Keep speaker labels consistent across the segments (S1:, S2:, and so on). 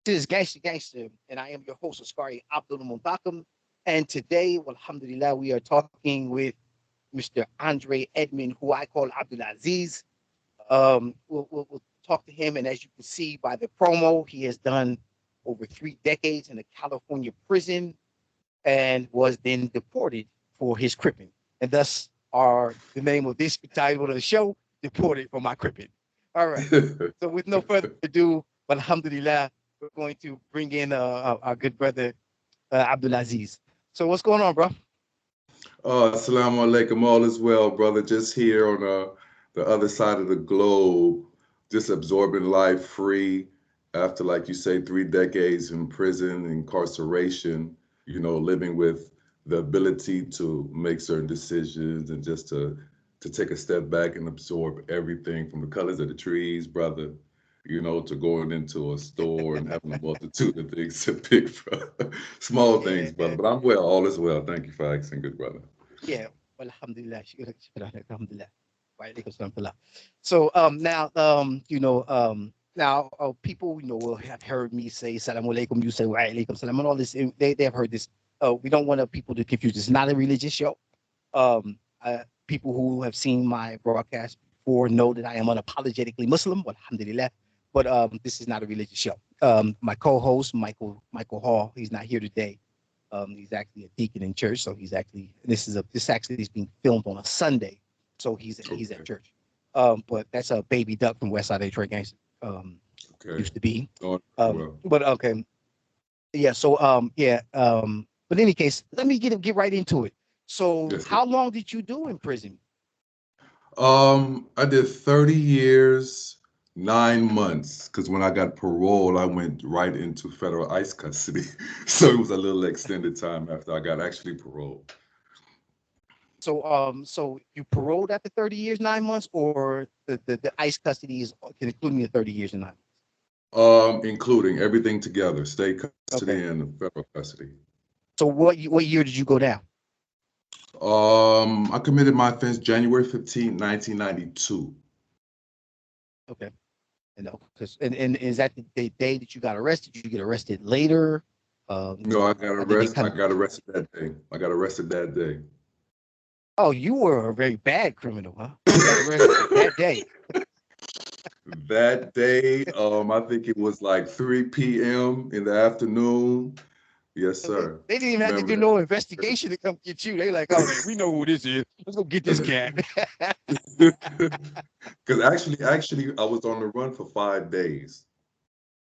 S1: This is Gangsta-Gangsta, and I am your host, Askari Abdul-Aziz. And today, well, alhamdulillah, we are talking with Mr. Andre Edmund, who I call Abdul-Aziz. We'll talk to him, and as you can see by the promo, he has done over 3 decades in a California prison and was then deported for his Cripp'in. And thus are the name of this title of the show, Deported for my Cripp'in. All right. So with no further ado, alhamdulillah, we're going to bring in our good brother, Abdul-Aziz. So what's going on, bro?
S2: Assalamu alaikum, all is well, brother. Just here on the other side of the globe, just absorbing life free after, like you say, 3 decades in prison, incarceration, living with the ability to make certain decisions and just to take a step back and absorb everything from the colors of the trees, brother, to going into a store and having a multitude of things to pick from. Small things, brother.
S1: Yeah,
S2: But I'm well, all is well. Thank you for asking, good brother.
S1: yeah. Well, alhamdulillah, alhamdulillah. Wa alaikum salam tullah. So now now people will have heard me say salamu alaikum, you say wa alaikum salam, and all this. They have heard this. We don't want people to confuse. It's not a religious show. People who have seen my broadcast before know that I am unapologetically Muslim, alhamdulillah. But this is not a religious show. My co-host Michael Hall, he's not here today. He's actually a deacon in church, so he's actually this actually is being filmed on a Sunday, so he's at
S2: Okay.
S1: church. But that's a baby duck from West Side Detroit Gangsta.
S2: Okay.
S1: Used to be.
S2: Doing well.
S1: But okay, yeah. So yeah. But in any case, let me get right into it. So
S2: Yes, sir.
S1: how long did you do in prison?
S2: I did 30 years, 9 months, because when I got parole, I went right into federal ICE custody. So it was a little extended time after I got actually paroled.
S1: So you paroled after 30 years, 9 months, or the ICE custody is including the 30 years and 9 months?
S2: Including everything together, state custody
S1: Okay.
S2: and federal custody.
S1: So what year did you go down?
S2: I committed my offense January 15th, 1992.
S1: Okay. And is that the day that you got arrested? Did you get arrested later?
S2: No,
S1: Or did they
S2: I
S1: come?
S2: got arrested that day. I got arrested that day.
S1: Oh, you were a very bad criminal, huh? You got arrested that day.
S2: That day, I think it was like 3 p.m. in the afternoon. Yes,
S1: So they,
S2: sir.
S1: they didn't even have to
S2: Remember
S1: do no investigation to come get you. They like, oh yeah, we know who this is. Let's go get this cat.
S2: that? Because actually, I was on the run for 5 days,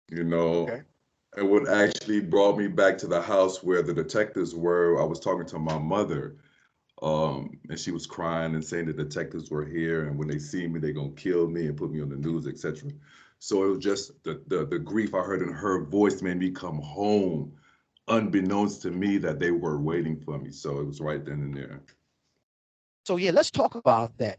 S2: you know,
S1: Okay.
S2: and what actually brought me back to the house where the detectives were, I was talking to my mother, and she was crying and saying the detectives were here, and when they see me, they're gonna kill me and put me on the news, etc. So it was just the grief I heard in her voice made me come home, unbeknownst to me that they were waiting for me. So it was right then and there.
S1: So yeah, let's talk about that.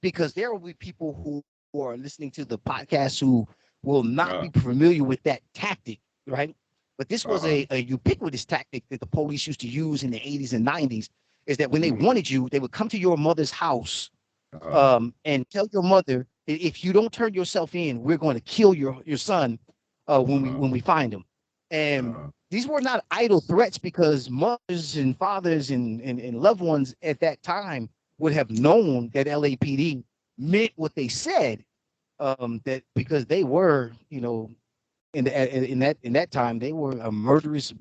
S1: Because there will be people who are listening to the podcast who will not
S2: Uh,
S1: be familiar with that tactic, right? But this was
S2: uh,
S1: a ubiquitous tactic that the police used to use in the 80s and 90s. Is that when they
S2: mm,
S1: wanted you, they would come to your mother's house
S2: uh,
S1: and tell your mother, if you don't turn yourself in, we're going to kill your son
S2: uh,
S1: when we find him. And
S2: uh,
S1: these were not idle threats because mothers and fathers and loved ones at that time would have known that LAPD meant what they said. That because they were, in that time, they were a murderous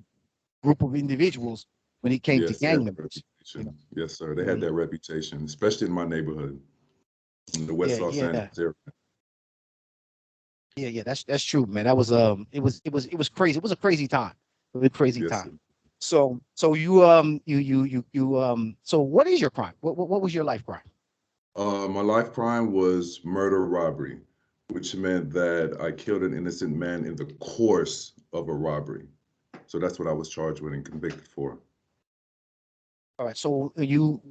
S1: group of individuals when it came to
S2: yes, they had
S1: gang
S2: that
S1: members. You know,
S2: reputation. Yes, sir. They had
S1: Mhm.
S2: that reputation, especially in my neighborhood, in the West
S1: Yeah,
S2: Los
S1: yeah,
S2: Angeles area.
S1: yeah. That's true, man. That was it was crazy. It was a crazy time. It was a crazy
S2: Yes,
S1: time.
S2: sir.
S1: So so what is your crime? What was your life crime?
S2: My life crime was murder-robbery, which meant that I killed an innocent man in the course of a robbery. So that's what I was charged with and convicted for.
S1: All right. So you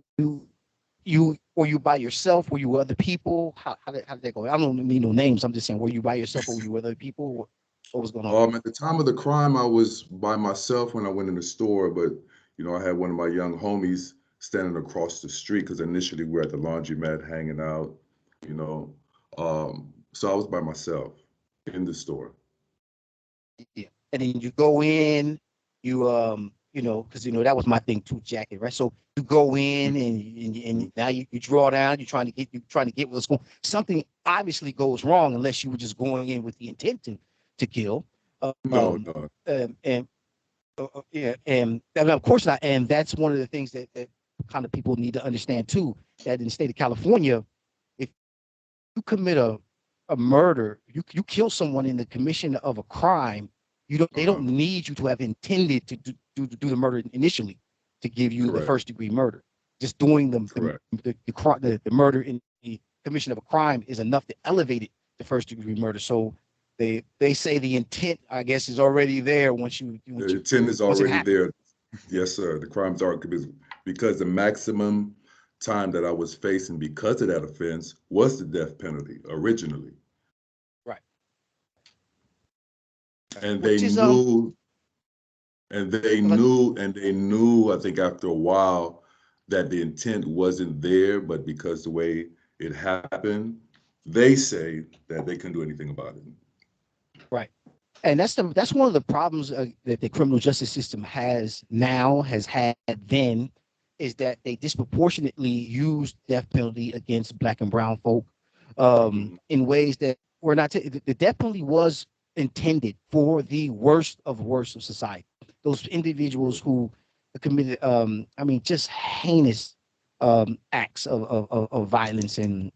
S1: were you by yourself? Were you with other people? How did that go? I don't need no names. I'm just saying, were you by yourself or were you with other people? What was going on?
S2: At the time of the crime, I was by myself when I went in the store, but I had one of my young homies standing across the street because initially we were at the laundromat hanging out, you know. So I was by myself in the store.
S1: Yeah. And then you go in, because that was my thing too, jacket, right? So you go in and now you draw down, you're trying to get what's going. Something obviously goes wrong unless you were just going in with the intent to kill.
S2: No, no.
S1: And yeah, and of course not. And that's one of the things that kind of people need to understand too. That in the state of California, if you commit a murder, you kill someone in the commission of a crime, they don't need you to have intended to do the murder initially to give you the
S2: Correct.
S1: first degree murder. Just doing
S2: Correct.
S1: the murder in the commission of a crime is enough to elevate it to first degree murder. So they say the intent, I guess, is already there
S2: The intent is
S1: once it
S2: already
S1: happens.
S2: there. Yes, sir. The crimes are because the maximum time that I was facing because of that offense was the death penalty originally.
S1: Right.
S2: And they
S1: Which is
S2: knew, I think after a while that the intent wasn't there, but because the way it happened, they say that they couldn't do anything about it.
S1: right. And that's one of the problems that the criminal justice system has had then, is that they disproportionately use death penalty against black and brown folk
S2: Mhm.
S1: in ways that were not. The death penalty was intended for the worst of society. Those individuals who committed, just heinous acts of violence and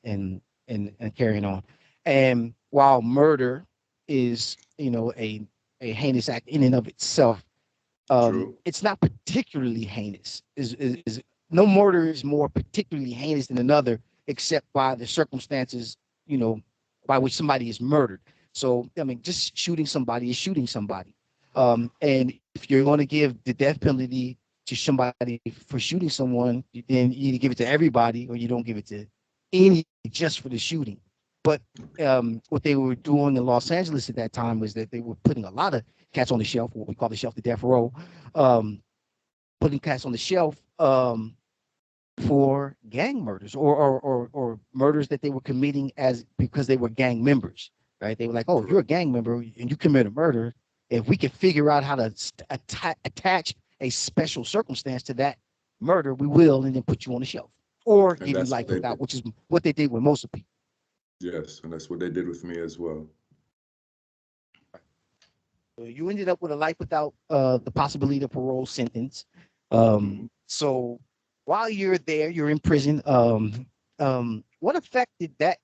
S1: carrying on. And while murder is a heinous act in and of itself,
S2: True.
S1: it's not particularly heinous. Is no murder is more particularly heinous than another, except by the circumstances, you know by which somebody is murdered. So just shooting somebody is shooting somebody. And if you're going to give the death penalty to somebody for shooting someone, then you either give it to everybody or you don't give it to any, just for the shooting. But what they were doing in Los Angeles at that time was that they were putting a lot of cats on the shelf, what we call the shelf, the death row, um, putting cats on the shelf for gang murders, or murders that they were committing as because they were gang members, right? They were like, oh, you're a
S2: Correct.
S1: gang member and you commit a murder. If we can figure out how to attach a special circumstance to that murder, we will, and then put you on the shelf or
S2: And
S1: give you
S2: that's what
S1: life
S2: they
S1: without,
S2: did.
S1: which is what they did with most of the people.
S2: Yes, and that's what they did with me as well.
S1: So you ended up with a life without the possibility of parole sentence.
S2: Mhm.
S1: So while you're there, you're in prison. What effect did that?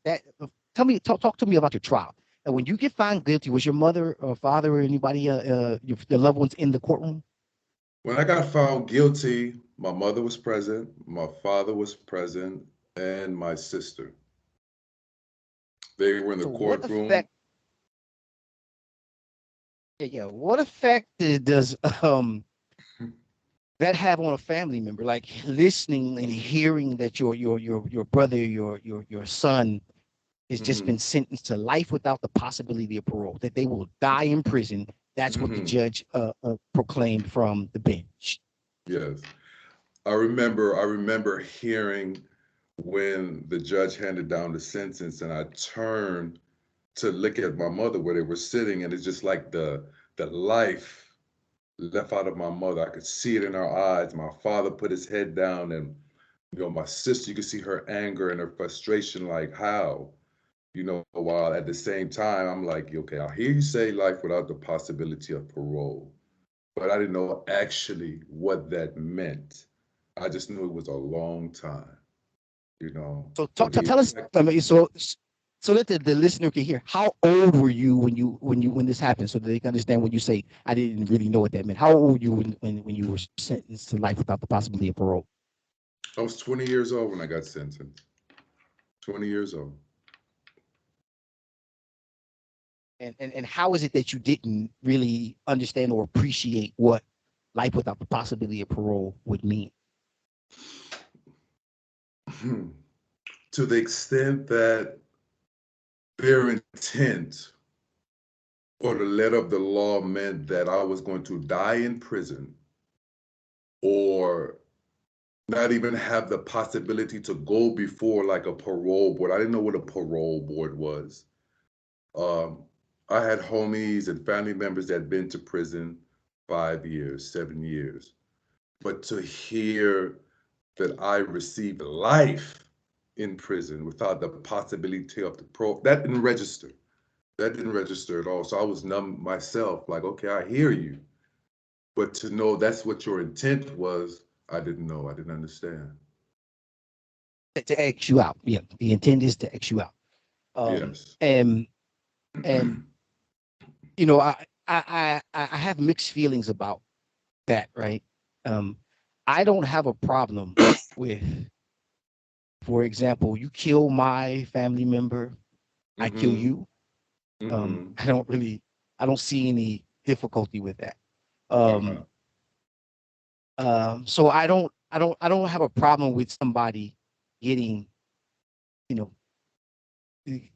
S1: Tell me, talk to me about your trial. And when you get found guilty, was your mother or father or anybody, your loved ones in the courtroom?
S2: When I got found guilty, my mother was present, my father was present, and my sister. They were in the
S1: So what
S2: courtroom.
S1: effect? Yeah, what effect does that have on a family member? Like listening and hearing that your brother, your son has just been
S2: Mhm.
S1: sentenced to life without the possibility of parole, that they will die in prison. That's what the
S2: Mhm.
S1: judge proclaimed from the bench.
S2: Yes. I remember hearing when the judge handed down the sentence and I turned to look at my mother where they were sitting, and it's just like the life left out of my mother. I could see it in her eyes. My father put his head down, and my sister, you could see her anger and her frustration, like how, while at the same time I'm like, okay, I hear you say life without the possibility of parole, but I didn't know actually what that meant. I just knew it was a long time,
S1: So
S2: but the
S1: tell us.
S2: effect.
S1: So that the listener can hear. How old were you when this happened, so that they can understand when you say I didn't really know what that meant? How old were you when you were sentenced to life without the possibility of parole?
S2: I was 20 years old when I got sentenced. 20 years old.
S1: And how is it that you didn't really understand or appreciate what life without the possibility of parole would mean?
S2: To the extent that their intent or the letter of the law meant that I was going to die in prison or not even have the possibility to go before like a parole board. I didn't know what a parole board was. Um, I had homies and family members that had been to prison 5 years, 7 years. But to hear that I received life in prison without the possibility of the parole, that didn't register. That didn't register at all. So I was numb myself, like, okay, I hear you. But to know that's what your intent was, I didn't know. I didn't understand.
S1: To X you out. Yeah, the intent is to X you out. Um,
S2: Yes.
S1: and and you know, I have mixed feelings about that, right? Um, I don't have a problem with, for example, you kill my family member, I kill
S2: Mm-hmm.
S1: you.
S2: Mm-hmm.
S1: I don't see any difficulty with that.
S2: Uh-huh.
S1: Um, so I don't have a problem with somebody getting, you know,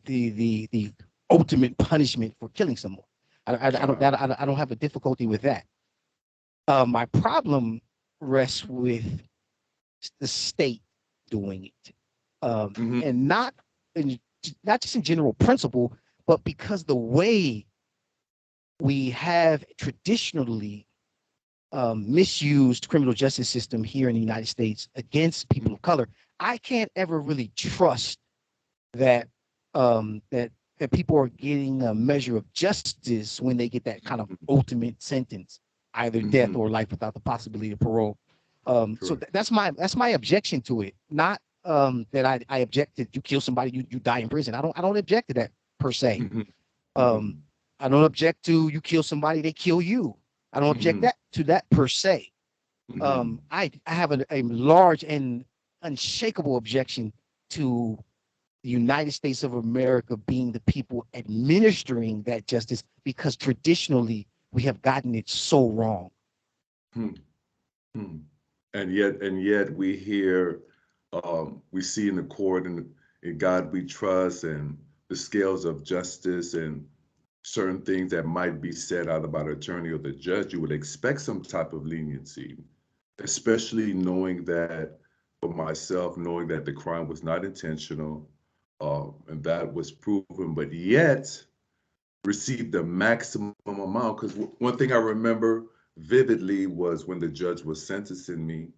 S1: the ultimate punishment for killing someone.
S2: Uh-huh.
S1: I don't have a difficulty with that. My problem rests with the state doing it,
S2: Mm-hmm.
S1: and in, not just in general principle, but because the way we have traditionally misused criminal justice system here in the United States against people of color, I can't ever really trust that that people are getting a measure of justice when they get that kind of ultimate sentence, either death
S2: Mm-hmm.
S1: or life without the possibility of parole. So
S2: Correct.
S1: that's my objection to it. Not that I object to you kill somebody, you die in prison. I don't object to that per se.
S2: Mm-hmm.
S1: Um,
S2: Mm-hmm.
S1: I don't object to you kill somebody, they kill you. I don't object
S2: Mm-hmm.
S1: that to that per se.
S2: Mm-hmm.
S1: I have a large and unshakable objection to the United States of America being the people administering that justice because traditionally we have gotten it so wrong.
S2: Mm-hmm. And yet we hear, we see in the court and in God we trust and the scales of justice and certain things that might be said either by the attorney or the judge, you would expect some type of leniency, especially knowing that for myself, knowing that the crime was not intentional, and that was proven, but yet received the maximum amount. Because one thing I remember vividly was when the judge was sentencing me,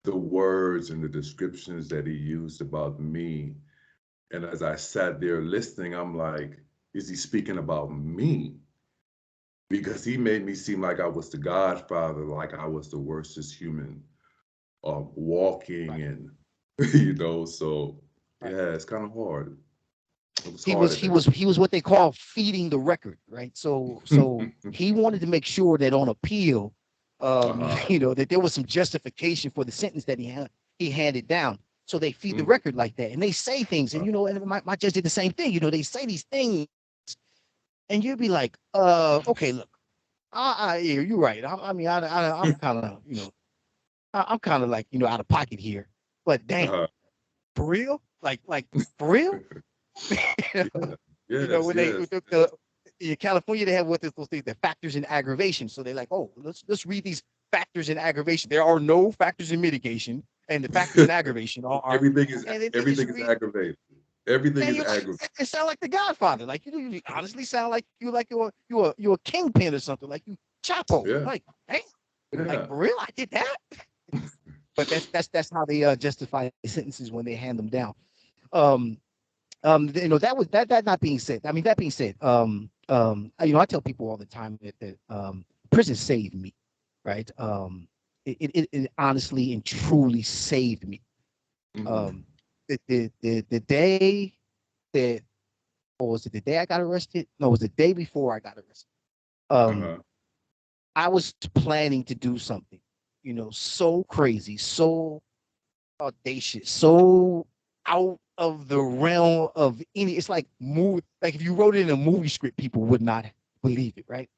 S2: the words and the descriptions that he used about me. And as I sat there listening, I'm like, is he speaking about me? Because he made me seem like I was the godfather, like I was the worstest human walking
S1: Right.
S2: and, so
S1: Right.
S2: yeah, it's kind of hard. It was hard at that
S1: He was what they call feeding the record, right? So
S2: time.
S1: he wanted to make sure that on appeal,
S2: Uh-huh.
S1: that there was some justification for the sentence that he handed down. So they feed the record
S2: Mhm.
S1: like that, and they say things, and and my judge did the same thing. They say these things, and you'd be like, okay, look, yeah, you're right. I'm kind of, I'm kind of like, out of pocket here, but damn,
S2: Uh-huh.
S1: for real, like for real.
S2: Yeah.
S1: When
S2: Yes,
S1: they
S2: yes.
S1: in California they have what those things, the factors in aggravation. So they're like, oh, let's read these factors in aggravation. There are no factors in mitigation, and the factors in aggravation are
S2: Everything is
S1: and then they just
S2: everything is
S1: read.
S2: aggravated. Everything
S1: Man,
S2: is
S1: you like
S2: aggravated.
S1: it sound like the Godfather. Like you honestly sound like you're a kingpin or something. Like you Chapo.
S2: Yeah.
S1: Like, hey, like
S2: Yeah.
S1: for real, I did that. But that's how they justify sentences when they hand them down. Um, that was that not being said. I mean, that being said, I tell people all the time that prison saved me, right? It honestly and truly saved me.
S2: Hmm.
S1: Um, the day that, or was it the day I got arrested? No, it was the day before I got arrested. Um,
S2: Uh-huh.
S1: I was planning to do something, so crazy, so audacious, so out of the realm of any. It's like movie. Like if you wrote it in a movie script, people would not believe it, right?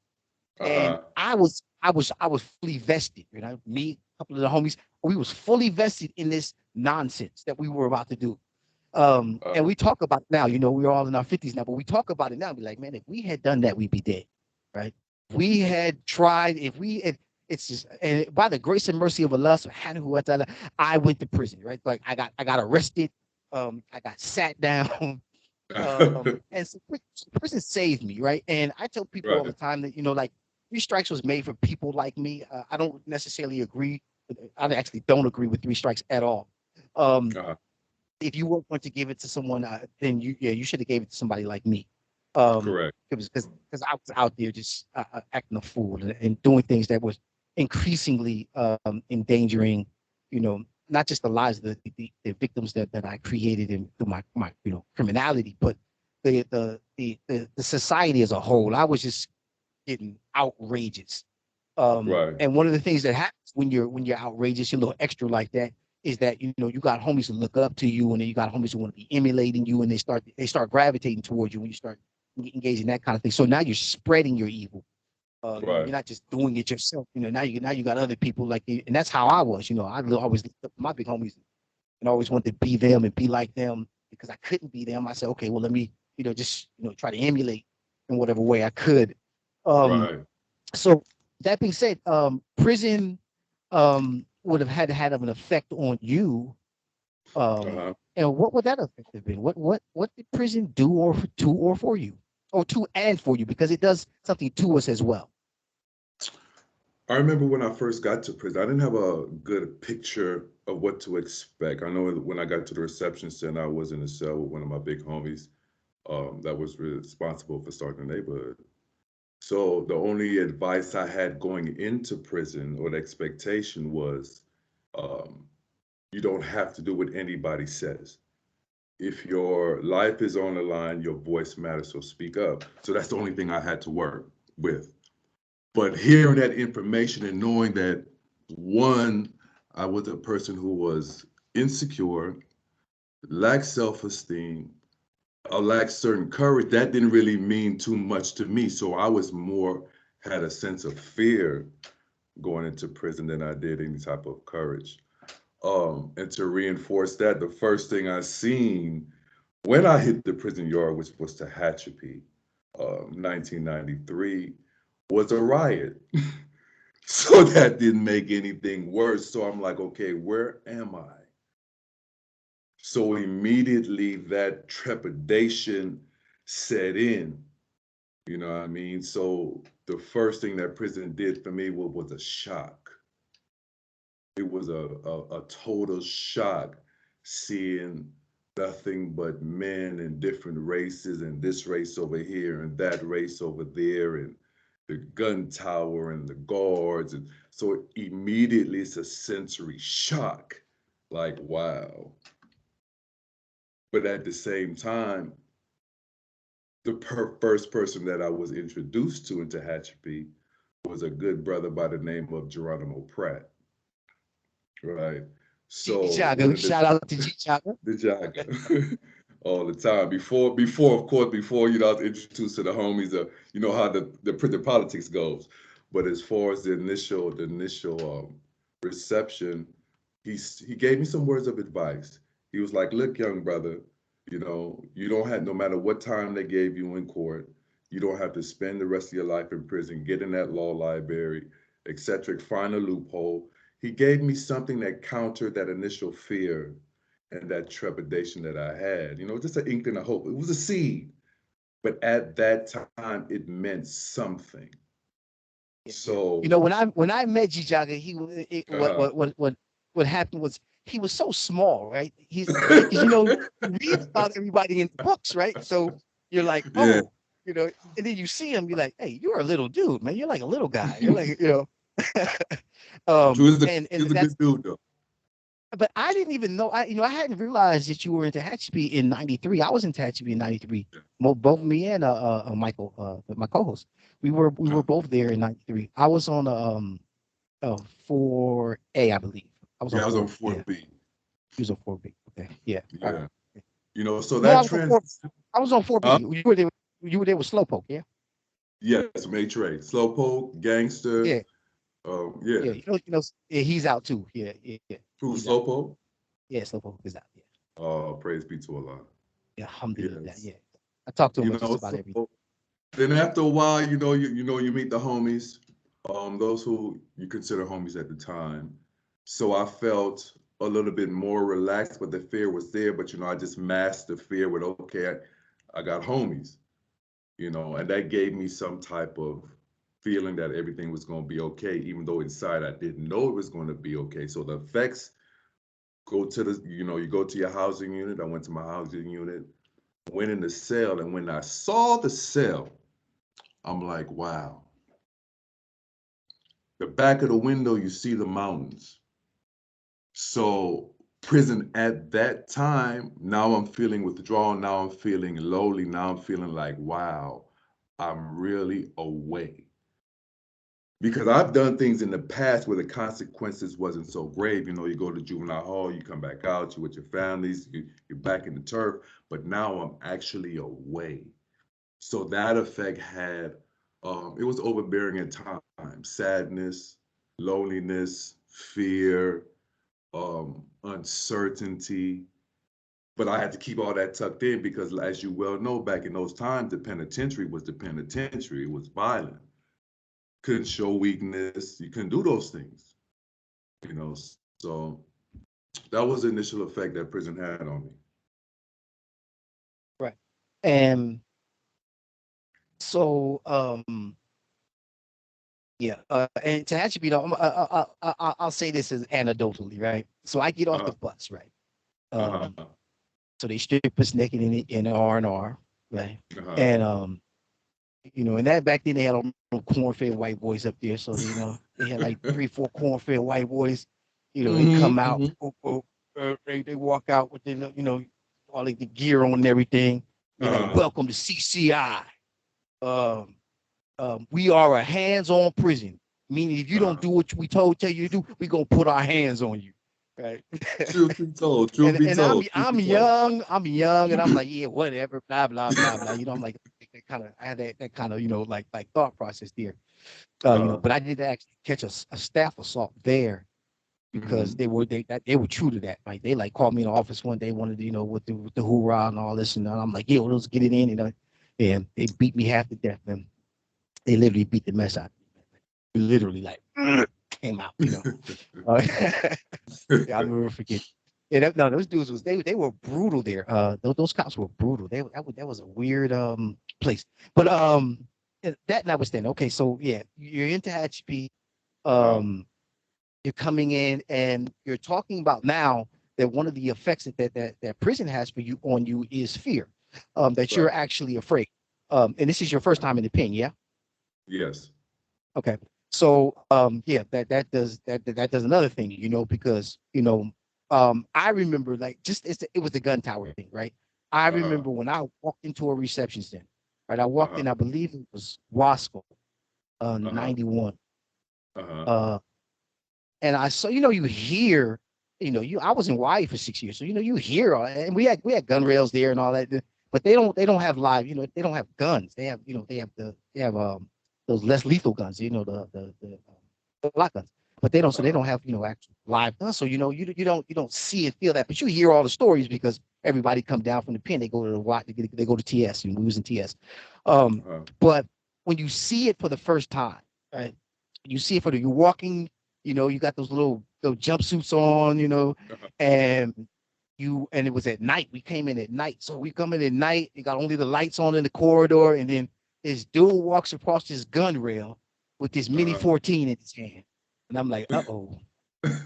S1: And
S2: Uh-huh.
S1: I was fully vested. Me, a couple of the homies, we was fully vested in this nonsense that we were about to do. And we talk about it now. We're all in our 50s now, but we talk about it now. Be like, man, if we had done that, we'd be dead, right? If we had tried, if we had, it's just, and by the grace and mercy of Allah subhanahu wa ta'ala, I went to prison, right? Like I got arrested, I got sat down, And so prison saved me, right? And I tell people all the
S2: Right.
S1: time that, like, Three Strikes was made for people like me. I don't necessarily agree. I actually don't agree with Three Strikes at all. Um,
S2: Uh-huh.
S1: if you were going to give it to someone, then you should have gave it to somebody like me. Um,
S2: Correct.
S1: because I was out there just acting a fool and doing things that was increasingly endangering, not just the lives of the victims that I created in through my criminality, but the society as a whole. I was just getting outrageous.
S2: Right.
S1: And one of the things that happens when you're outrageous, you're a little extra like that, is that you got homies who look up to you, and then you got homies who want to be emulating you, and they start gravitating towards you when you start engaging that kind of thing. So now you're spreading your evil. You're
S2: Right.
S1: not just doing it yourself. Now you got other people like you, and that's how I was. Always looked up to my big homies and always wanted to be them and be like them because I couldn't be them. I said, okay, well let me just try to emulate in whatever way I could. Um,
S2: Right.
S1: so that being said, prison would have had to have an effect on you.
S2: Uh-huh.
S1: And what would that effect have been? What did prison do or to or for you, or to and for you? Because it does something to us as well.
S2: I remember when I first got to prison, I didn't have a good picture of what to expect. I know when I got to the reception center, I was in a cell with one of my big homies that was responsible for starting the neighborhood. So the only advice I had going into prison or the expectation was um, you don't have to do what anybody says. If your life is on the line, your voice matters, so speak up. So that's the only thing I had to work with. But hearing that information and knowing that, one, I was a person who was insecure, lacked self esteem, lacked certain courage, that didn't really mean too much to me. So I was more, had a sense of fear going into prison than I did any type of courage. And to reinforce that, the first thing I seen when I hit the prison yard, which was Tehachapi, 1993, was a riot. So that didn't make anything worse. So I'm like, okay, where am I? So immediately that trepidation set in, you know what I mean? So the first thing that prison did for me was a shock. It was a total shock seeing nothing but men in different races, and this race over here and that race over there, and the gun tower and the guards. And so immediately it's a sensory shock. Like, wow. But at the same time, the first person that I was introduced to in Tehachapi was a good brother by the name of Geronimo Pratt, right?
S1: G
S2: So one
S1: Chaga,
S2: of the
S1: shout out to G Chaga.
S2: the Jaga all the time. Of course, before I was introduced to the homies, you know how the politics goes. But as far as the initial reception, he gave me some words of advice. He was like, "Look, young brother, you don't have no matter what time they gave you in court, you don't have to spend the rest of your life in prison. Get in that law library, etc. Find a loophole." He gave me something that countered that initial fear and that trepidation that I had. Just an inkling of hope. It was a seed, but at that time, it meant something.
S1: Yeah, yeah.
S2: So,
S1: When I met G Chaga, he
S2: uh,
S1: what happened was he was so small, right? He's because you read about everybody in the books, right? So you're like,
S2: yeah,
S1: oh, and then you see him, you're like, hey, you're a little dude, man. You're like a little guy. You're like,
S2: he was a,
S1: and
S2: he was a
S1: that's
S2: good dude, though.
S1: but I didn't even know. I hadn't realized that you were into Tehachapi in '93. I was in Tehachapi in '93. Both me and Michael, my co-host, we were
S2: Uh,
S1: both there in '93. I was on 4A, I believe. I was on
S2: yeah, I was on
S1: 4.
S2: Fort
S1: Yeah,
S2: B.
S1: he was on 4B. Okay, yeah. All right.
S2: Yeah, so
S1: No,
S2: that trans.
S1: I was on 4B.
S2: Huh?
S1: You were there. You were there with Slowpoke. Yeah.
S2: Yes, Maitre, Slowpoke, Gangster.
S1: Yeah.
S2: Yeah,
S1: Yeah. Yeah, he's out too. Yeah. Yeah. Yeah.
S2: who
S1: He's out.
S2: Slowpoke?
S1: Yeah. Slowpoke is out. Yeah.
S2: Praise be to Allah.
S1: Yeah. Alhamdulillah.
S2: Yes,
S1: Yeah. I talk to him just about every day.
S2: so then after a while, you meet the homies, those who you consider homies at the time. So I felt a little bit more relaxed, but the fear was there. But I just masked the fear with, okay, I got homies, and that gave me some type of feeling that everything was going to be okay, even though inside I didn't know it was going to be okay. So the effects go to you go to your housing unit. I went to my housing unit, went in the cell, and when I saw the cell, I'm like, wow. The back of the window, you see the mountains. So prison at that time, now I'm feeling withdrawn. Now I'm feeling lonely. Now I'm feeling like, wow, I'm really away. Because I've done things in the past where the consequences wasn't so grave. You go to juvenile hall, you come back out, you're with your families, you're back in the turf. But now I'm actually away. So that effect had, it was overbearing at times, sadness, loneliness, fear, uncertainty. But I had to keep all that tucked in because, as you well know, back in those times, the penitentiary was the penitentiary. It was violent. Couldn't show weakness. You couldn't do those things, you know. So that was the initial effect that prison had on me.
S1: Right. And so, yeah, and to actually be, I'll say this as anecdotally, right? So I get off the
S2: Uh-huh.
S1: bus, right?
S2: Uh-huh.
S1: Um, so they strip us naked in R&R, right?
S2: Uh-huh.
S1: And and that back then they had all corn-fed white boys up there, so they had like 3, 4 corn-fed white boys. They come
S2: Mm-hmm.
S1: out,
S2: Mm-hmm.
S1: they walk out with all like the gear on and everything. They're like,
S2: Uh-huh.
S1: "Welcome to CCI. Um, we are a hands-on prison. Meaning, if you don't
S2: Uh-huh.
S1: do what we tell you to do, we gonna put our hands on you." Right.
S2: Truth be told, truth
S1: and
S2: be
S1: and I'm
S2: told, truth be
S1: I'm
S2: told.
S1: young, I'm young, and I'm like, yeah, whatever, blah blah blah blah. I'm like, that kind of I had that kind of like thought process there.
S2: Uh-huh.
S1: But I did actually catch a staff assault there because
S2: Mm-hmm.
S1: they were true to that. Like they like called me in the office one day, wanted with the hoorah and all this, and I'm like, yeah, well, let's get it in, and they beat me half to death, man. They literally beat the mess out of me. Literally, like came out. Uh, yeah, I'll never forget. Yeah, no, those dudes they were brutal there. Those cops were brutal. That was a weird place. But that notwithstanding, okay, so yeah, you're into HP.
S2: Uh-huh.
S1: Um, you're coming in and you're talking about now that one of the effects that prison has for you on you is fear. That you're
S2: Right.
S1: actually afraid. And this is your first time in the pen, yeah?
S2: Yes.
S1: Okay. So yeah, that does another thing, because I remember like it was the gun tower thing, right? I
S2: Uh-huh.
S1: remember when I walked into a reception center, right? I walked
S2: Uh-huh.
S1: in, I believe it was Wasco,
S2: Uh-huh.
S1: 91.
S2: Uh-huh.
S1: Uh and I saw, you hear, I was in Hawaii for 6 years, so you hear and we had gun rails there and all that, but they don't have live, they don't have guns. They have, those less lethal guns, the block guns. But they don't, so they
S2: Uh-huh.
S1: don't have, actual live guns. So you don't see and feel that, but you hear all the stories because everybody come down from the pen, they go to the watch, they go to TS, and we was in TS. Um,
S2: Uh-huh.
S1: but when you see it for the first time, right? You see it you're walking, you got those little jumpsuits on,
S2: Uh-huh.
S1: and and it was at night. We came in at night. So we come in at night, you got only the lights on in the corridor, and then this dude walks across this gun rail with this mini
S2: Uh-huh.
S1: 14 in his hand. And I'm like, uh-oh,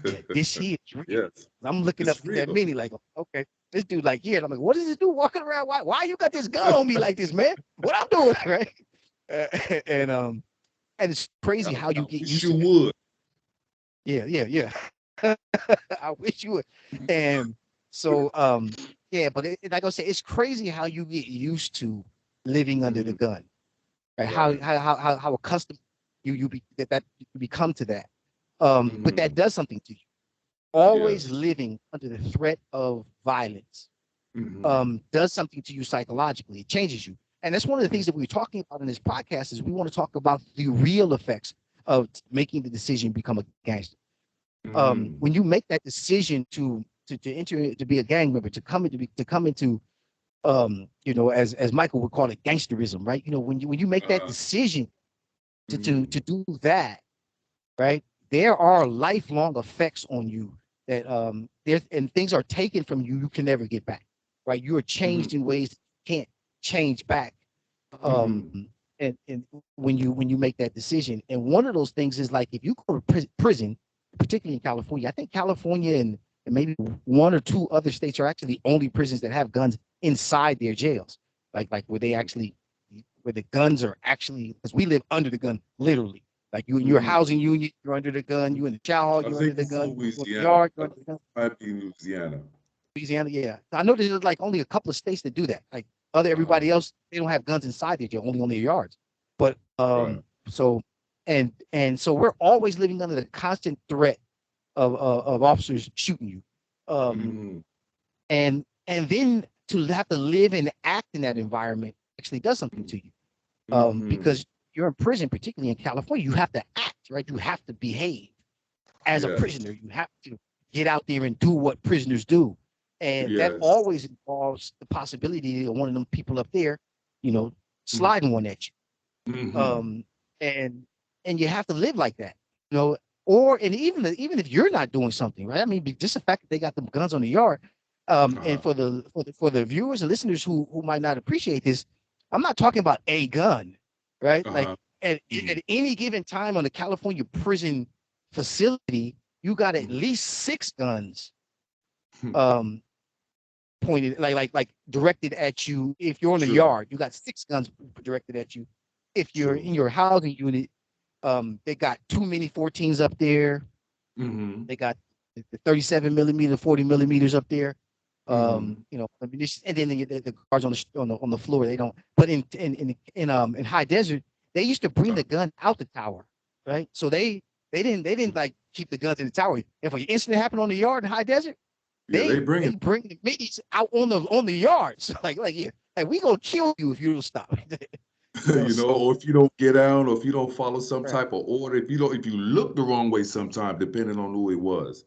S1: yeah, this shit is real.
S2: Yes.
S1: I'm looking up
S2: It's
S1: at that
S2: real.
S1: mini like, okay, this dude like, yeah. And I'm like, what is this dude walking around? Why you got this gun on me like this, man? What I'm doing, right? And and it's crazy how
S2: I
S1: you get
S2: wish
S1: used
S2: you
S1: to that.
S2: would.
S1: Yeah, yeah, yeah. I wish you would. And so, yeah, but like I said, it's crazy how you get used to living under the
S2: Mhm.
S1: gun, right? How
S2: Right.
S1: how how how, how accustomed you become to that. But that
S2: Mhm.
S1: does something to you. Always
S2: Yes.
S1: living under the threat of violence
S2: Mhm.
S1: does something to you psychologically. It changes you. And that's one of the things that we're talking about in this podcast is we want to talk about the real effects of making the decision become a gangster. When
S2: Mhm.
S1: you make that decision to enter to be a gang member, to come into as Michael would call it, gangsterism, right? When you make that
S2: Uh-huh.
S1: decision to
S2: Mhm.
S1: do that, right? There are lifelong effects on you that there and things are taken from you you can never get back, right? You are changed
S2: Mhm.
S1: in ways that you can't change back.
S2: Mm-hmm.
S1: And when you make that decision, and one of those things is like if you go to prison, particularly in California, I think California and maybe one or two other states are actually the only prisons that have guns inside their jails, like where they actually where the guns are actually, because we live under the gun literally. Like you in your
S2: Mm-hmm.
S1: housing unit, you're under the gun. You in the shower hall,
S2: I
S1: you're under
S2: think
S1: the
S2: it's in
S1: gun. You go to the
S2: Louisiana.
S1: yard, you're
S2: I
S1: under the
S2: think
S1: gun.
S2: it might be in Louisiana.
S1: Louisiana, yeah. I know there's like only a couple of states that do that. Like other
S2: Uh-huh.
S1: everybody else, they don't have guns inside their jail, only on their yards. But
S2: Right.
S1: so and so we're always living under the constant threat of officers shooting you. Um,
S2: Mm-hmm.
S1: and then to have to live and act in that environment actually does something to you.
S2: Mm-hmm.
S1: Because you're in prison, particularly in California, you have to act, right? You have to behave as a
S2: Yes.
S1: prisoner. You have to get out there and do what prisoners do. And that
S2: Yes.
S1: always involves the possibility of one of them people up there, you know,
S2: Mm-hmm.
S1: sliding one at you.
S2: Mm-hmm.
S1: Um, and and you have to live like that, you know, or and even if you're not doing something, right? I mean, just the fact that they got the guns on the yard. And
S2: Uh-huh.
S1: for the viewers and listeners who might not appreciate this, I'm not talking about a gun, right? Like
S2: Uh-huh. Mm-hmm.
S1: at any given time on the California prison facility, you got at
S2: Mm-hmm.
S1: least six guns um pointed like directed at you. If you're on the
S2: True.
S1: yard, you got six guns directed at you. If you're
S2: True.
S1: in your housing unit, they got too many 14s up there.
S2: Mm-hmm.
S1: They got the 37 millimeter, 40 millimeters up there.
S2: Mm-hmm.
S1: You know, ammunition, and then the guards on the floor. They don't. But in high desert, they used to bring the gun out the tower, right? So they didn't like keep the guns in the tower. If an incident happened on the yard in high desert,
S2: Yeah, they
S1: they
S2: bring
S1: they
S2: it.
S1: bring the minis out on the yard. So like yeah, like we gonna kill you if you don't stop. You know,
S2: You know,
S1: so
S2: or if you don't get down, or if you don't follow some
S1: right.
S2: type of order, if you look the wrong way sometime, depending on who it was,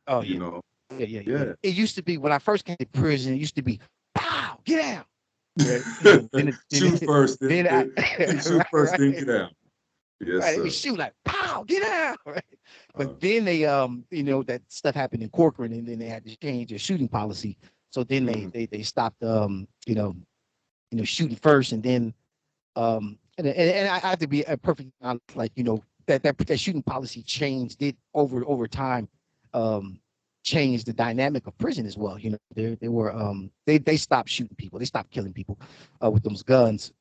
S1: Oh
S2: you
S1: yeah.
S2: know.
S1: Yeah.
S2: Yeah.
S1: It used to be when I first came to prison. It used to be, pow, get out. Right.
S2: Shoot first,
S1: Then I,
S2: shoot first, then
S1: right,
S2: get out. Yes,
S1: right. It was
S2: sir.
S1: shoot like, pow, get out. Right.
S2: Uh,
S1: But then they, that stuff happened in Corcoran, and then they had to change their shooting policy. So then they
S2: mm,
S1: they they stopped, shooting first, and then, and I have to be a perfect honest, like that shooting policy changed it over time. Um, changed the dynamic of prison as well. They were they stopped shooting people. They stopped killing people with those guns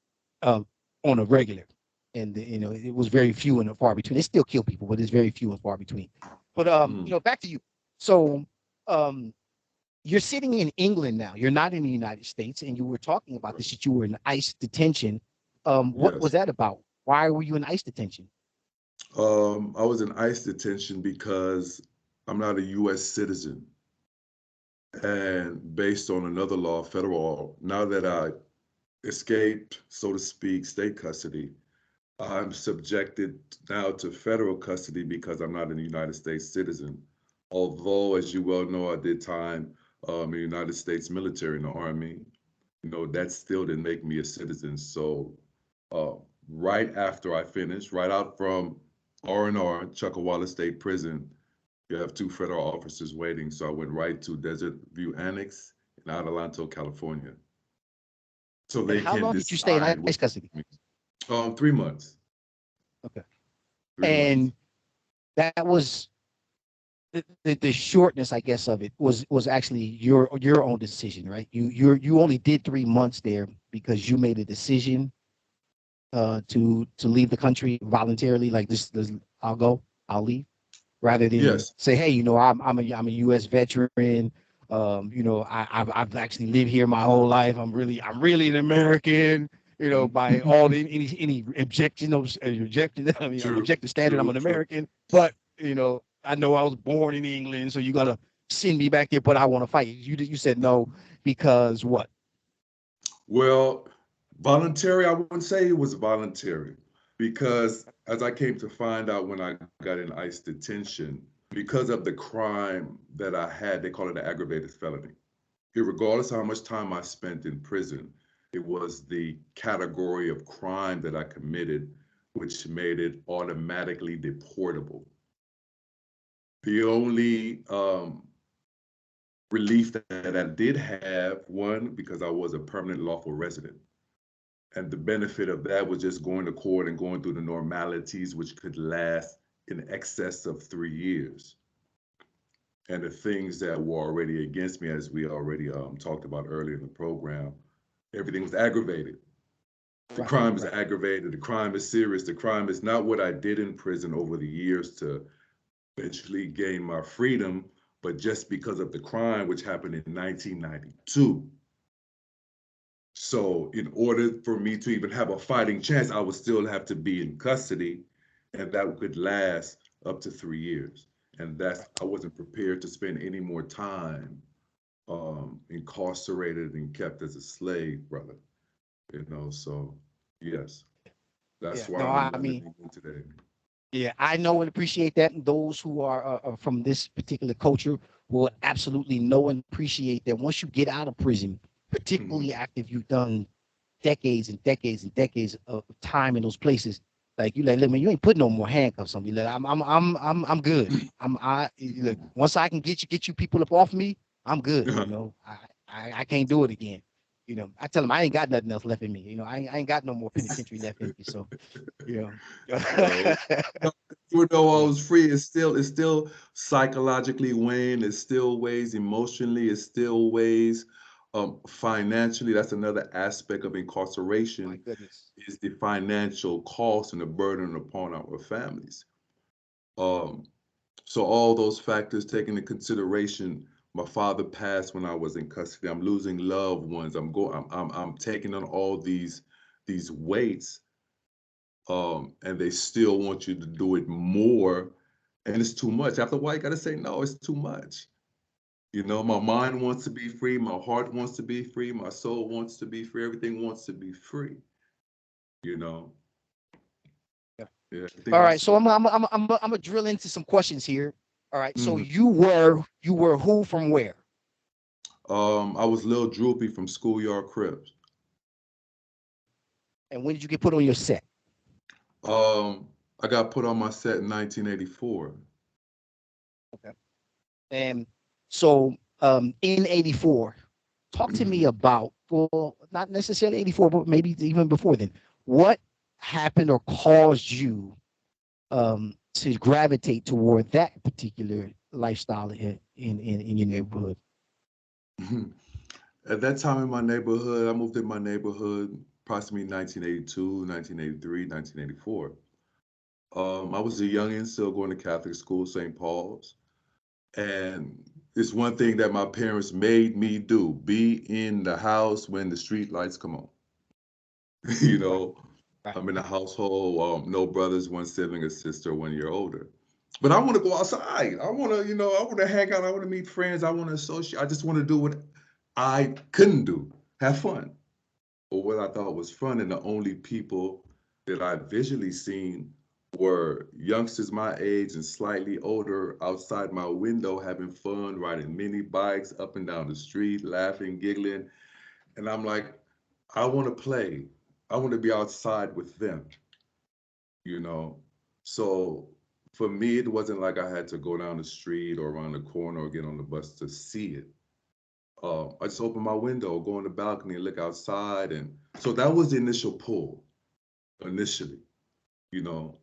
S1: uh, on a regular, and it was very few and far between. They still kill people, but it's very few and far between. But
S2: mm,
S1: back to you. So um, you're sitting in England now. You're not in the United States, and you were talking about this that you were in ICE detention. What was
S2: yes.
S1: that about? Why were you in ICE detention?
S2: I was in ICE detention because I'm not a U.S. citizen. And based on another law, federal law, now that I escaped, so to speak, state custody, I'm subjected now to federal custody because I'm not a United States citizen. Although, as you well know, I did time in the United States military in the Army. That still didn't make me a citizen. So, uh, right after I finished, right out from R&R, Chuckawalla State Prison, you have two federal officers waiting. So I went right to Desert View Annex in Adelanto, California. So
S1: And
S2: they
S1: how
S2: can
S1: long did you stay in
S2: decide
S1: ICE
S2: what
S1: custody?
S2: to do. 3 months.
S1: Okay.
S2: 3 months.
S1: And that was the shortness, I guess, of it was actually your own decision, right? You only did 3 months there because you made a decision to leave the country voluntarily, like this I'll leave, rather than
S2: Yes.
S1: say, hey, I'm a U.S. veteran. I've actually lived here my whole life. I'm really an American. By all any objection, I mean,
S2: True.
S1: objective standard, I'm
S2: True.
S1: an
S2: True.
S1: American. But I know I was born in England, so you gotta send me back there. But I want to fight. You said no because what?
S2: Well, voluntary, I wouldn't say it was voluntary because as I came to find out when I got in ICE detention, because of the crime that I had, they call it an aggravated felony. Regardless of how much time I spent in prison, it was the category of crime that I committed, which made it automatically deportable. The only relief that I did have, one, because I was a permanent lawful resident. And the benefit of that was just going to court and going through the normalities, which could last in excess of 3 years. And the things that were already against me, as we already talked about earlier in the program, everything was aggravated. The
S1: Right,
S2: crime is
S1: right.
S2: aggravated. The crime is serious. The crime is not what I did in prison over the years to eventually gain my freedom, but just because of the crime, which happened in 1992. So, in order for me to even have a fighting chance, I would still have to be in custody, and that could last up to 3 years. And that's, I wasn't prepared to spend any more time incarcerated and kept as a slave, brother. So yes,
S1: Yeah.
S2: that's why
S1: No,
S2: I'm
S1: I
S2: in
S1: mean,
S2: London today.
S1: yeah, I know and appreciate that. And those who are from this particular culture will absolutely know and appreciate that once you get out of prison,
S2: Mhm.
S1: particularly after you've done decades and decades and decades of time in those places, like you like, look, man, you ain't put no more handcuffs on me. Like, I'm good. Look, once I can get you people up off me, I'm good. I can't do it again. I tell them I ain't got nothing else left in me. I ain't got no more penitentiary left in me. So, you
S2: Yo,
S1: know.
S2: no, even though I
S1: Yeah,
S2: was free, it's still psychologically weighing. It still weighs emotionally. It still weighs financially. That's another aspect of
S1: my
S2: incarceration
S1: goodness.
S2: is the financial cost and the burden upon our families. Um, so all those factors taken into consideration. My father passed when I was in custody. I'm losing loved ones. I'm taking on all these weights, and they still want you to do it more, and it's too much. After a while, you got to say no. It's too much. My mind wants to be free. My heart wants to be free. My soul wants to be free. Everything wants to be free. You know.
S1: Yeah.
S2: Yeah. Everything
S1: All
S2: wants
S1: right,
S2: to
S1: so
S2: be.
S1: I'm gonna drill into some questions here. All right, so
S2: Mhm.
S1: you were who from where,
S2: I was Lil Droopy from Schoolyard Crips.
S1: and when did you get put on your set?
S2: Um, I got put on my set in 1984.
S1: Okay. And so in '84, talk to me
S2: Mhm.
S1: about, well, not necessarily '84, but maybe even before then. What happened or caused you to gravitate toward that particular lifestyle in your neighborhood?
S2: At that time in my neighborhood, I moved in my neighborhood approximately 1982, 1983, 1984. I was a youngin', still going to Catholic school, St. Paul's. And it's one thing that my parents made me do, be in the house when the street lights come on. you
S1: Right,
S2: know,
S1: right,
S2: I'm in a household, no brothers, one sibling, a sister, 1 year older. But I want to go outside. I want to hang out. I want to meet friends. I want to associate. I just want to do what I couldn't do, have fun. Or what I thought was fun. And the only people that I visually seen were youngsters my age and slightly older outside my window having fun, riding mini bikes up and down the street, laughing, giggling. And I'm like, I want to play. I want to be outside with them, you know? So for me, it wasn't like I had to go down the street or around the corner or get on the bus to see it. I just open my window, go on the balcony and look outside. And so that was the initial pull, initially, you know,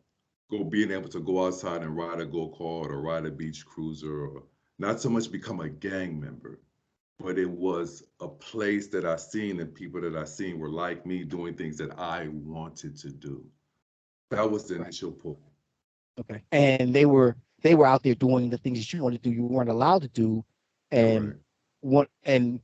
S2: being able to go outside and ride a go-kart or ride a beach cruiser, or not so much become a gang member, but it was a place that I seen and people that I seen were like me doing things that I wanted to do. That was the
S1: right.
S2: initial pull.
S1: Okay. And they were out there doing the things that you wanted to do, you weren't allowed to do. And
S2: Correct.
S1: what and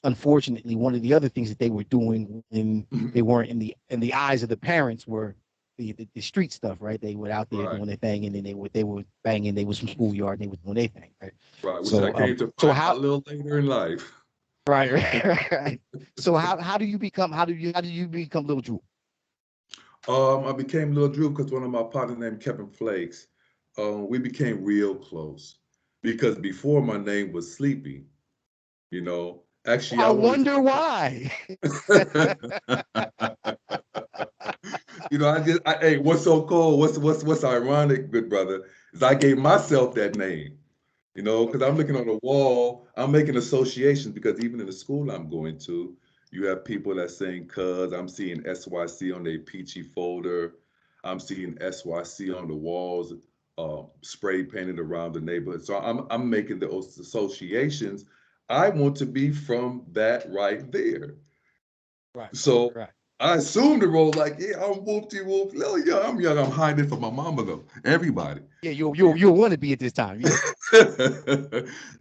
S1: unfortunately, one of the other things that they were doing when they weren't in the eyes of the parents were the street stuff, right? They were out there
S2: Right.
S1: doing their thing, and then they were banging, they was from schoolyard, and they was doing their thing, right?
S2: Right. Which I
S1: So
S2: came to
S1: so
S2: find
S1: how
S2: out a little later in life.
S1: right, right. So how do you become Little Drew?
S2: I became Lil Drew because one of my partners named Kevin Flakes, we became real close. Because before my name was Sleepy, you know. Actually,
S1: I
S2: I wanted
S1: wonder why.
S2: to. Hey, what's so cool? What's ironic, good brother, is I gave myself that name. Because I'm
S1: Okay.
S2: looking on the wall, I'm making associations because even in the school I'm going to, You have people that saying cuz. I'm seeing SYC on their peachy folder. I'm seeing SYC on the walls, spray painted around the neighborhood. So I'm making those associations. I want to be from that right there.
S1: Right, right,
S2: So
S1: right.
S2: I assumed the role like, yeah, I'm whoopty whoop. Little young, I'm young. I'm hiding from my mama though. Everybody.
S1: Yeah, you'll want to be at this time. Yeah.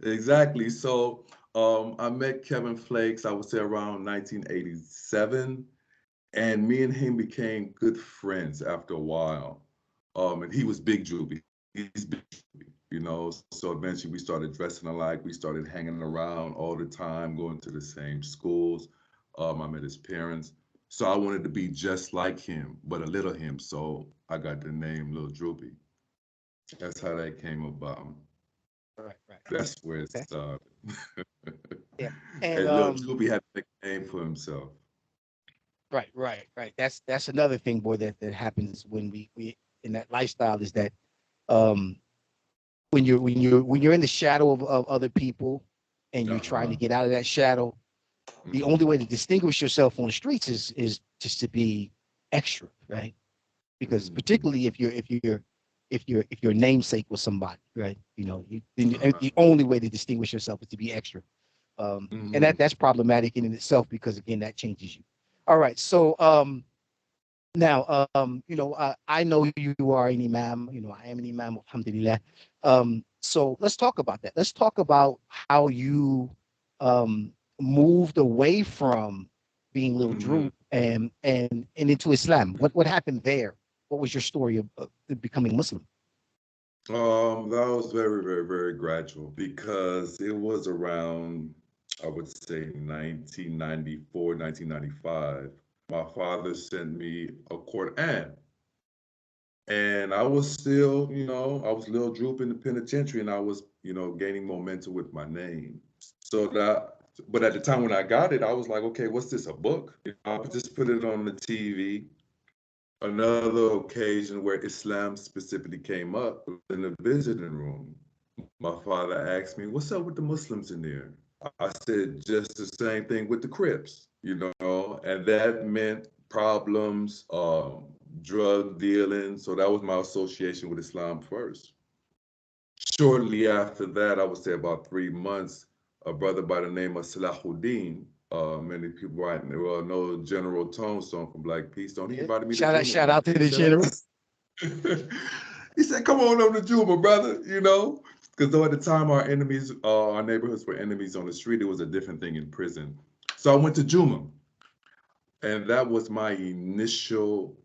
S2: Exactly. So I met Kevin Flakes, I would say around 1987, and me and him became good friends after a while. And he was Big Droopy. He's Big Droopy, you know. So eventually we started dressing alike. We started hanging around all the time, going to the same schools. I met his parents. So I wanted to be just like him, but a little him. So I got the name Lil Droopy. That's how that came about.
S1: Right, right.
S2: That's where it
S1: Okay.
S2: started.
S1: Yeah. And
S2: And Lil Droopy had to make a name for himself.
S1: right, right, right. That's another thing, boy, that happens when we in that lifestyle is that um when you're in the shadow of other people and you're trying to
S2: Uh-huh.
S1: get out of that shadow, the only way to distinguish yourself on the streets is just to be extra, right? Because
S2: Mm-hmm.
S1: particularly if your namesake was somebody, right? Then
S2: Uh-huh.
S1: the only way to distinguish yourself is to be extra. And
S2: Mm-hmm.
S1: that's problematic in itself because again that changes you. All right, so now I know you are an imam. I am an imam, alhamdulillah. So let's talk about that. Let's talk about how you moved away from being Lil
S2: Mm-hmm.
S1: Droop and into Islam. What happened there? What was your story of becoming Muslim?
S2: That was very, very, very gradual because it was around, I would say 1994, 1995. My father sent me a Quran. And I was still, I was Lil Droop in the penitentiary and I was, gaining momentum with my name. So but at the time when I got it, I was like, okay, what's this, a book? I would just put it on the TV. Another occasion where Islam specifically came up was in the visiting room. My father asked me, what's up with the Muslims in there? I said, just the same thing with the Crips, and that meant problems, drug dealing. So that was my association with Islam first. Shortly after that, I would say about 3 months, a brother by the name of Salahuddin, many people right well know General Tone song from Black Peace. He
S1: Yeah.
S2: invited me to
S1: Shout out,
S2: Juma,
S1: shout
S2: man.
S1: out to
S2: He
S1: the
S2: said,
S1: general.
S2: he said, come on over to Juma, brother, because though at the time our neighborhoods were enemies on the street, it was a different thing in prison. So I went to Juma, and that was my initial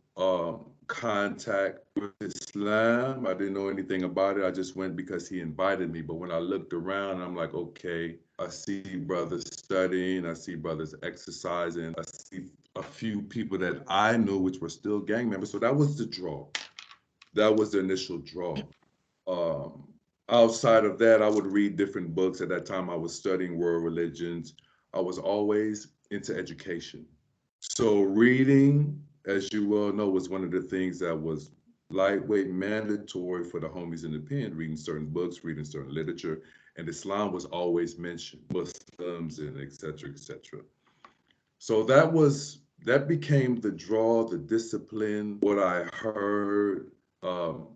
S2: contact with Islam. I didn't know anything about it. I just went because he invited me. But when I looked around, I'm like, okay, I see brothers studying, I see brothers exercising, I see a few people that I knew, which were still gang members. So that was the draw. That was the initial draw. Um, Outside of that, I would read different books. At that time, I was studying world religions. I was always into education. So reading, as you well know, was one of the things that was lightweight mandatory for the homies in the pen, reading certain books, reading certain literature, and Islam was always mentioned, Muslims and et cetera, et cetera. So that became the draw, the discipline, what I heard, um,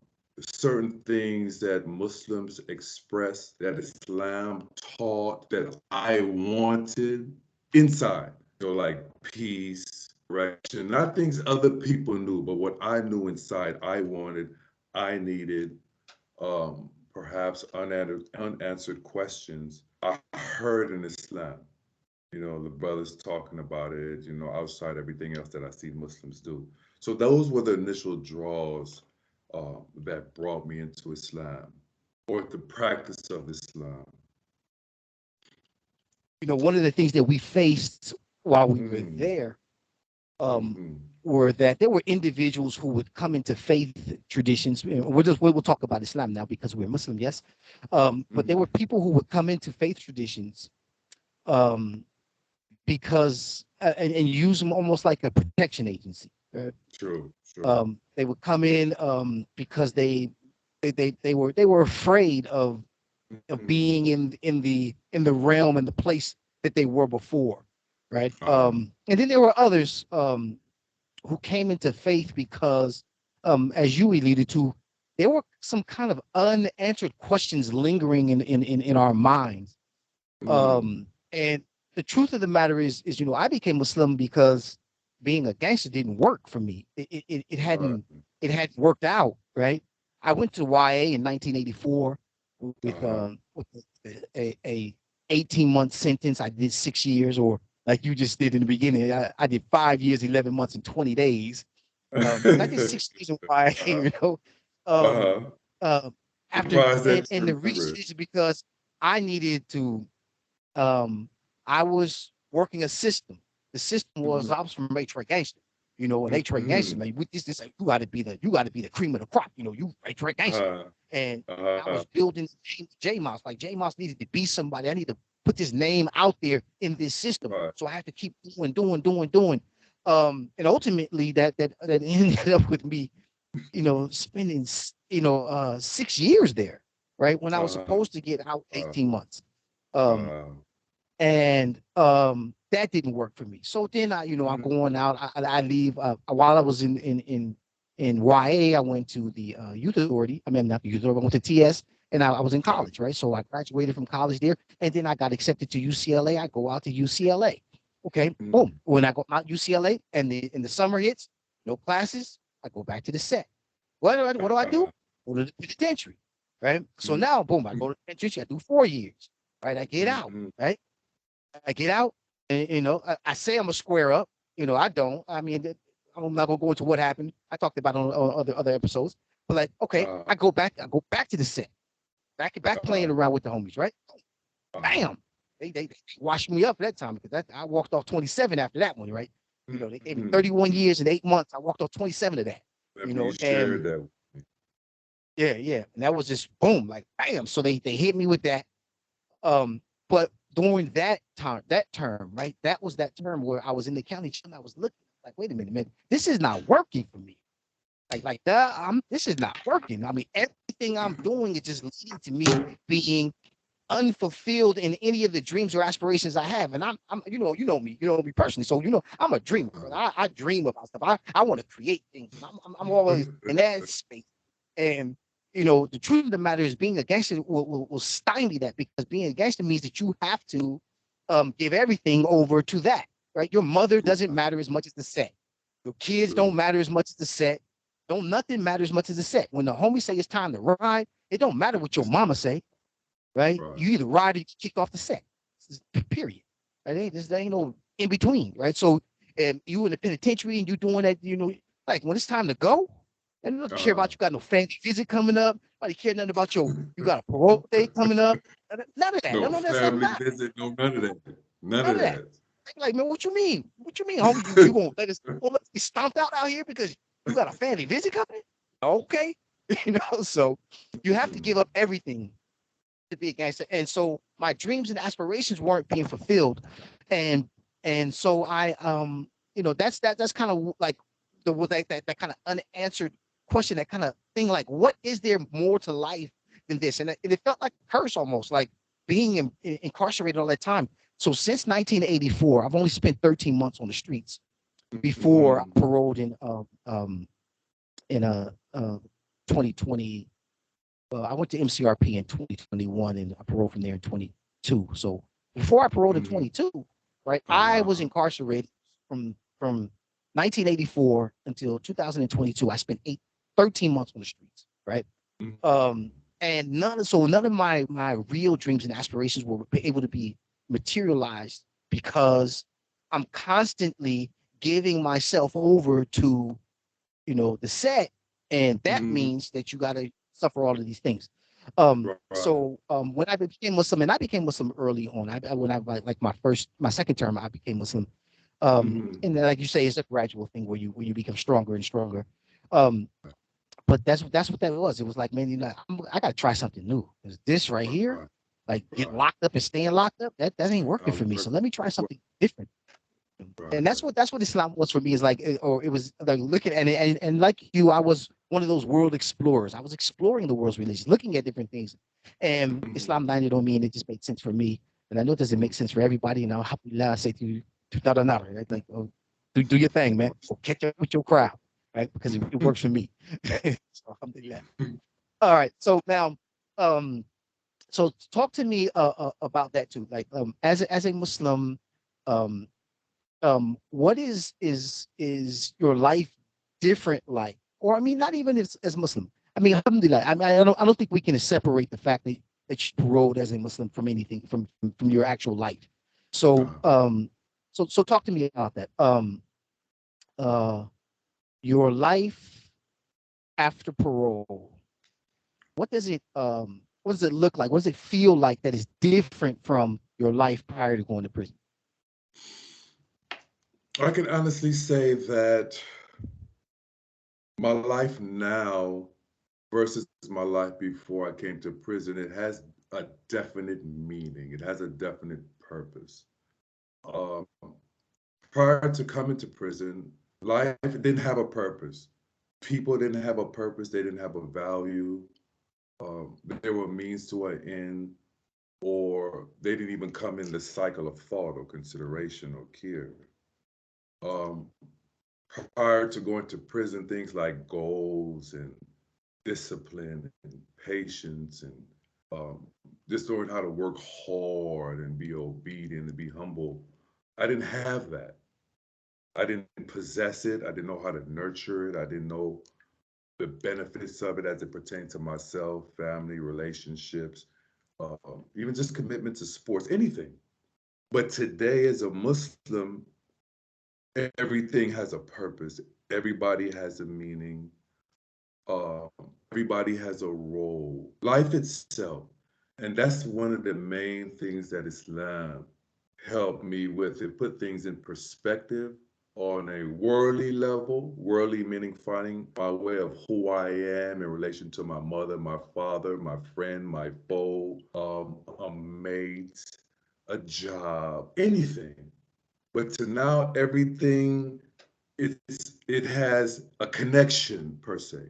S2: certain things that Muslims expressed, that Islam taught, that I wanted inside. Like peace, correction, not things other people knew, but what I knew inside, I wanted, I needed, perhaps unanswered questions I heard in Islam. The brothers talking about it, outside everything else that I see Muslims do. So those were the initial draws that brought me into Islam or the practice of Islam.
S1: One of the things that we faced while we were
S2: Mm,
S1: there um,
S2: mm-hmm,
S1: were that there were individuals who would come into faith traditions. We'll talk about Islam now because we're Muslim, yes. But there
S2: mm-hmm.
S1: were people who would come into faith traditions um, because and use them almost like a protection agency. Right?
S2: True, true.
S1: They would come in because they were afraid of
S2: Mm,
S1: being in the realm and the place that they were before. right?
S2: Uh-huh.
S1: And then there were others who came into faith because, as you alluded to, there were some kind of unanswered questions lingering in our minds.
S2: Mm.
S1: And the truth of the matter is, I became Muslim because being a gangster didn't work for me. It
S2: Right.
S1: hadn't worked out, right? I went to YA in 1984
S2: Uh-huh.
S1: with a 18-month sentence. I did 6 years, or like you just did in the beginning. I did 5 years, 11 months, and 20 days. And I did 6 years in YA,
S2: Uh-huh.
S1: Um,
S2: Uh-huh.
S1: uh, after
S2: Why is that
S1: and
S2: you
S1: the reason
S2: remember it?
S1: is because I needed to I was working a system. The system was
S2: Mhm.
S1: I was from Detroit Gangsta. And Detroit Gangsta,
S2: Mhm.
S1: man, with this, like, you gotta be the cream of the crop. You Detroit Gangsta.
S2: Uh-huh.
S1: And I
S2: Uh-huh.
S1: was building J Moss. Like J Moss needed to be somebody. I need to put this name out there in this system.
S2: Right.
S1: So I have to keep doing. And ultimately that ended up with me, spending 6 years there, right? When I was
S2: Uh-huh.
S1: supposed to get out
S2: Uh-huh.
S1: 18 months. Um,
S2: Uh-huh.
S1: and that didn't work for me. So then I'm
S2: Mhm.
S1: going out. I leave while I was in YA. I went to the youth authority. I mean, not the youth authority. I went to TS, and I was in
S2: Uh-huh.
S1: college, right? So I graduated from college there, and then I got accepted to UCLA. I go out to UCLA. Okay, boom.
S2: Mhm.
S1: When I go out UCLA and the summer hits, no classes. I go back to the set. What do I do?
S2: Uh-huh.
S1: Go to the penitentiary, right? So
S2: Mhm.
S1: now, boom, I go to the penitentiary. I do 4 years, right? I get out,
S2: Mhm.
S1: right? I get out, and I say I'm a square up. I don't. I mean, I'm not gonna go into what happened. I talked about it on other episodes. But like, okay,
S2: Uh-huh.
S1: I go back. I go back to the set, back playing
S2: Uh-huh.
S1: around with the homies, right?
S2: Uh-huh.
S1: Bam. They washed me up that time because I walked off 27 after that one, right? They gave me
S2: Mhm.
S1: 31 years and 8 months. I walked off 27 of that.
S2: Remember you
S1: And
S2: shared that with me.
S1: yeah, and that was just boom, like bam. So they hit me with that. But during that term, right? That was that term where I was in the county chilling. I was looking like, wait a minute, man, this is not working for me. Like that, this is not working. I mean, everything I'm doing is just leading to me being unfulfilled in any of the dreams or aspirations I have. And I'm you know me personally. So, I'm a dreamer, brother. I dream about stuff. I want to create things. I'm always in that space. And, the truth of the matter is being a gangster will stymie that because being a gangster means that you have to give everything over to that, right? Your mother doesn't
S2: Right.
S1: matter as much as the set. Your kids don't
S2: True.
S1: matter as much as the set. Don't nothing matter as much as the set. When the homies say it's time to ride, it don't matter what your
S2: It's
S1: mama say, right?
S2: right.
S1: You either ride or you kick off the set. Period. There ain't no in between, right? So, you in the penitentiary and you doing that, like when it's time to go, and you don't care
S2: Uh-huh.
S1: about you got no family visit coming up. Nobody care nothing about you got a parole day coming up. None of that.
S2: No
S1: None of that's
S2: family
S1: not
S2: visit, no none of that. None
S1: none
S2: of
S1: of that.
S2: that.
S1: Like, man, what you mean? What you mean, homie? You gonna let us be stomped out here because you got a family visit coming? Okay. So you have to give up everything to be a gangster. And so my dreams and aspirations weren't being fulfilled. And so that's kind of like that kind of unanswered question, that kind of thing, like what is there more to life than this? And it felt like a curse almost, like being incarcerated all that time. So since 1984, I've only spent 13 months on the streets before I
S2: Mhm.
S1: paroled in 2020. I went to MCRP in 2021 and I paroled from there in 22. So before I paroled in
S2: Mhm.
S1: 22, right, I was
S2: Uh-huh.
S1: incarcerated from 1984 until 2022. I spent 13 months on the streets, right? Um,
S2: Mhm.
S1: and none of my real dreams and aspirations were able to be materialized because I'm constantly giving myself over to the set, and that
S2: Mhm.
S1: means that you got to suffer all of these things.
S2: Right.
S1: So when I became Muslim, and I became Muslim early on, when I like my second term, I became Muslim.
S2: Mhm.
S1: And then, like you say, it's a gradual thing where you become stronger and stronger. Um, but that's what that was. It was like, man, I got to try something new. 'Cause this right here,
S2: Right.
S1: like getting
S2: Right.
S1: locked up and staying locked up, that ain't working
S2: I'm
S1: for me. So let me try
S2: working.
S1: something different. And
S2: Right.
S1: that's what Islam was for me. Is like, or it was like looking at it, and like you, I was one of those world explorers. I was exploring the world's religions, looking at different things, and
S2: Mhm.
S1: Islam landed on me, and it just made sense for me. And I know it doesn't make sense for everybody. Alhamdulillah, I say to you, not another. Right? Like, oh, do your thing, man. Or catch up with your crowd, right? Because it works for me. So alhamdulillah. All right. So now, um, so talk to me about that too. Like, as a Muslim, um, what is your life different like? Or I mean, not even as Muslim. I mean, alhamdulillah. I mean, I don't think we can separate the fact that you rode as a Muslim from anything from your actual life. So
S2: Uh,
S1: so talk to me about that. Uh, your life after parole. What does it look like? What does it feel like that is different from your life prior to going to prison?
S2: I can honestly say that my life now versus my life before I came to prison, it has a definite meaning. It has a definite purpose. Um, Prior to coming to prison, life didn't have a purpose. People didn't have a purpose. They didn't have a value. They were a means to an end, or they didn't even come in the cycle of thought or consideration or care. Um, Prior to going to prison, things like goals and discipline and patience and um, just knowing how to work hard and be obedient and be humble. I didn't have that. I didn't possess it. I didn't know how to nurture it. I didn't know the benefits of it as it pertains to myself, family, relationships, even just commitment to sports, anything. But today, as a Muslim, everything has a purpose. Everybody has a meaning. Uh, Everybody has a role. Life itself. And that's one of the main things that Islam helped me with. It put things in perspective on a worldly level, worldly meaning finding my way of who I am in relation to my mother, my father, my friend, my foe, a mate, a job, anything. But to now everything it has a connection per se.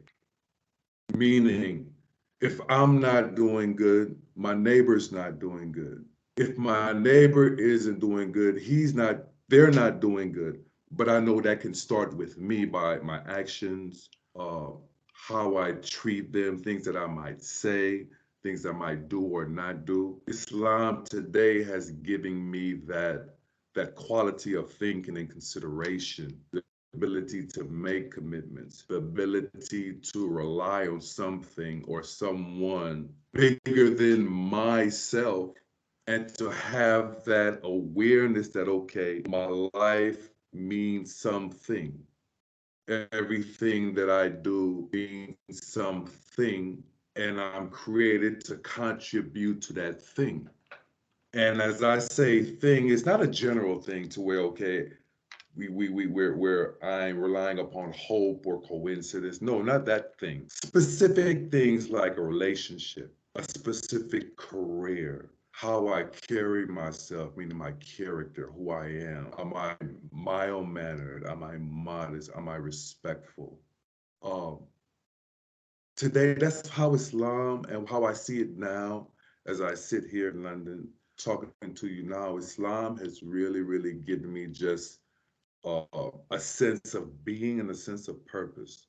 S2: Meaning, if I'm not doing good, my neighbor's not doing good. If my neighbor isn't doing good, they're not doing good. But I know that can start with me by my actions, uh, how I treat them, things that I might say, things I might do or not do. Islam today has given me that quality of thinking and consideration, the ability to make commitments, the ability to rely on something or someone bigger than myself, and to have that awareness that, okay, my life means something. Everything that I do means something, and I'm created to contribute to that thing. And as I say, thing is not a general thing to where, okay, we're I'm relying upon hope or coincidence. No, not that thing. Specific things like a relationship, a specific career, how I carry myself, meaning my character, who I am. Am I mild-mannered? Am I modest? Am I respectful? Um, Today, that's how Islam and how I see it now as I sit here in London talking to you now. Islam has really, really given me just a sense of being and a sense of purpose.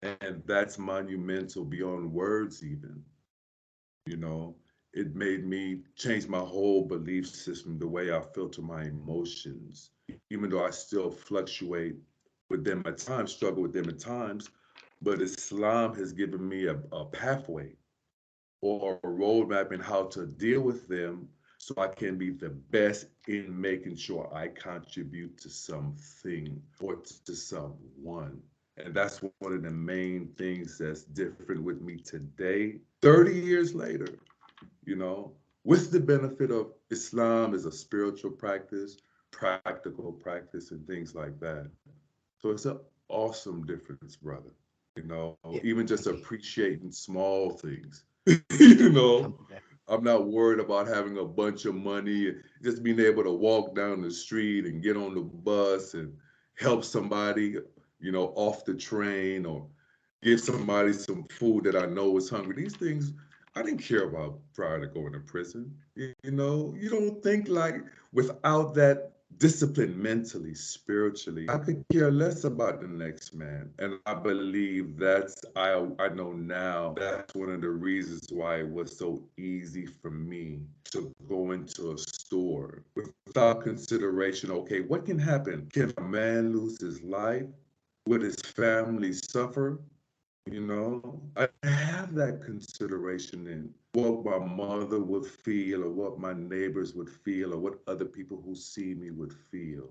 S2: And that's monumental beyond words, even. You know, it made me change my whole belief system, the way I filter my emotions, even though I still fluctuate with them at times, struggle with them at times. But Islam has given me a pathway or a roadmap in how to deal with them so I can be the best in making sure I contribute to something or to someone. And that's one of the main things that's different with me today, 30 years later, you know, with the benefit of Islam as a spiritual practice, practical practice, and things like that. So it's an awesome difference, brother. You know,
S1: Yeah.
S2: even just
S1: Okay.
S2: appreciating small things. You know,
S1: Alhamdulillah.
S2: I'm not worried about having a bunch of money, just being able to walk down the street and get on the bus and help somebody, off the train or give somebody some food that I know is hungry. These things I didn't care about prior to going to prison. You know, you don't think like without disciplined mentally, spiritually. I could care less about the next man. And I believe I know now, that's one of the reasons why it was so easy for me to go into a store without consideration. Okay, what can happen? Can a man lose his life? Would his family suffer? You know, I have that consideration in what my mother would feel, or what my neighbors would feel, or what other people who see me would feel.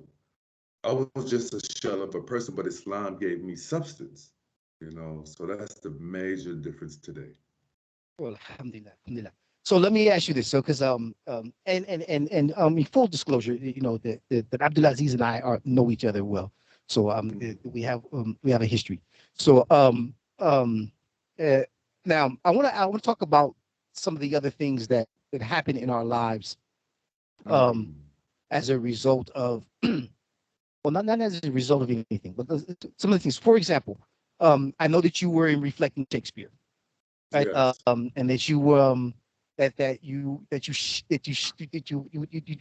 S2: I was just a shell of a person, but Islam gave me substance, you know, so that's the major difference today.
S1: Well, alhamdulillah, alhamdulillah. So let me ask you this. So, because in full disclosure, that Abdul-Aziz and I know each other well. So we have a history. So uh, now I want to talk about some of the other things that happen in our lives um
S2: Mm,
S1: as a result of well, not as a result of anything, but some of the things. For example, I know that you were in Reflecting Shakespeare, right?
S2: yes.
S1: And that you you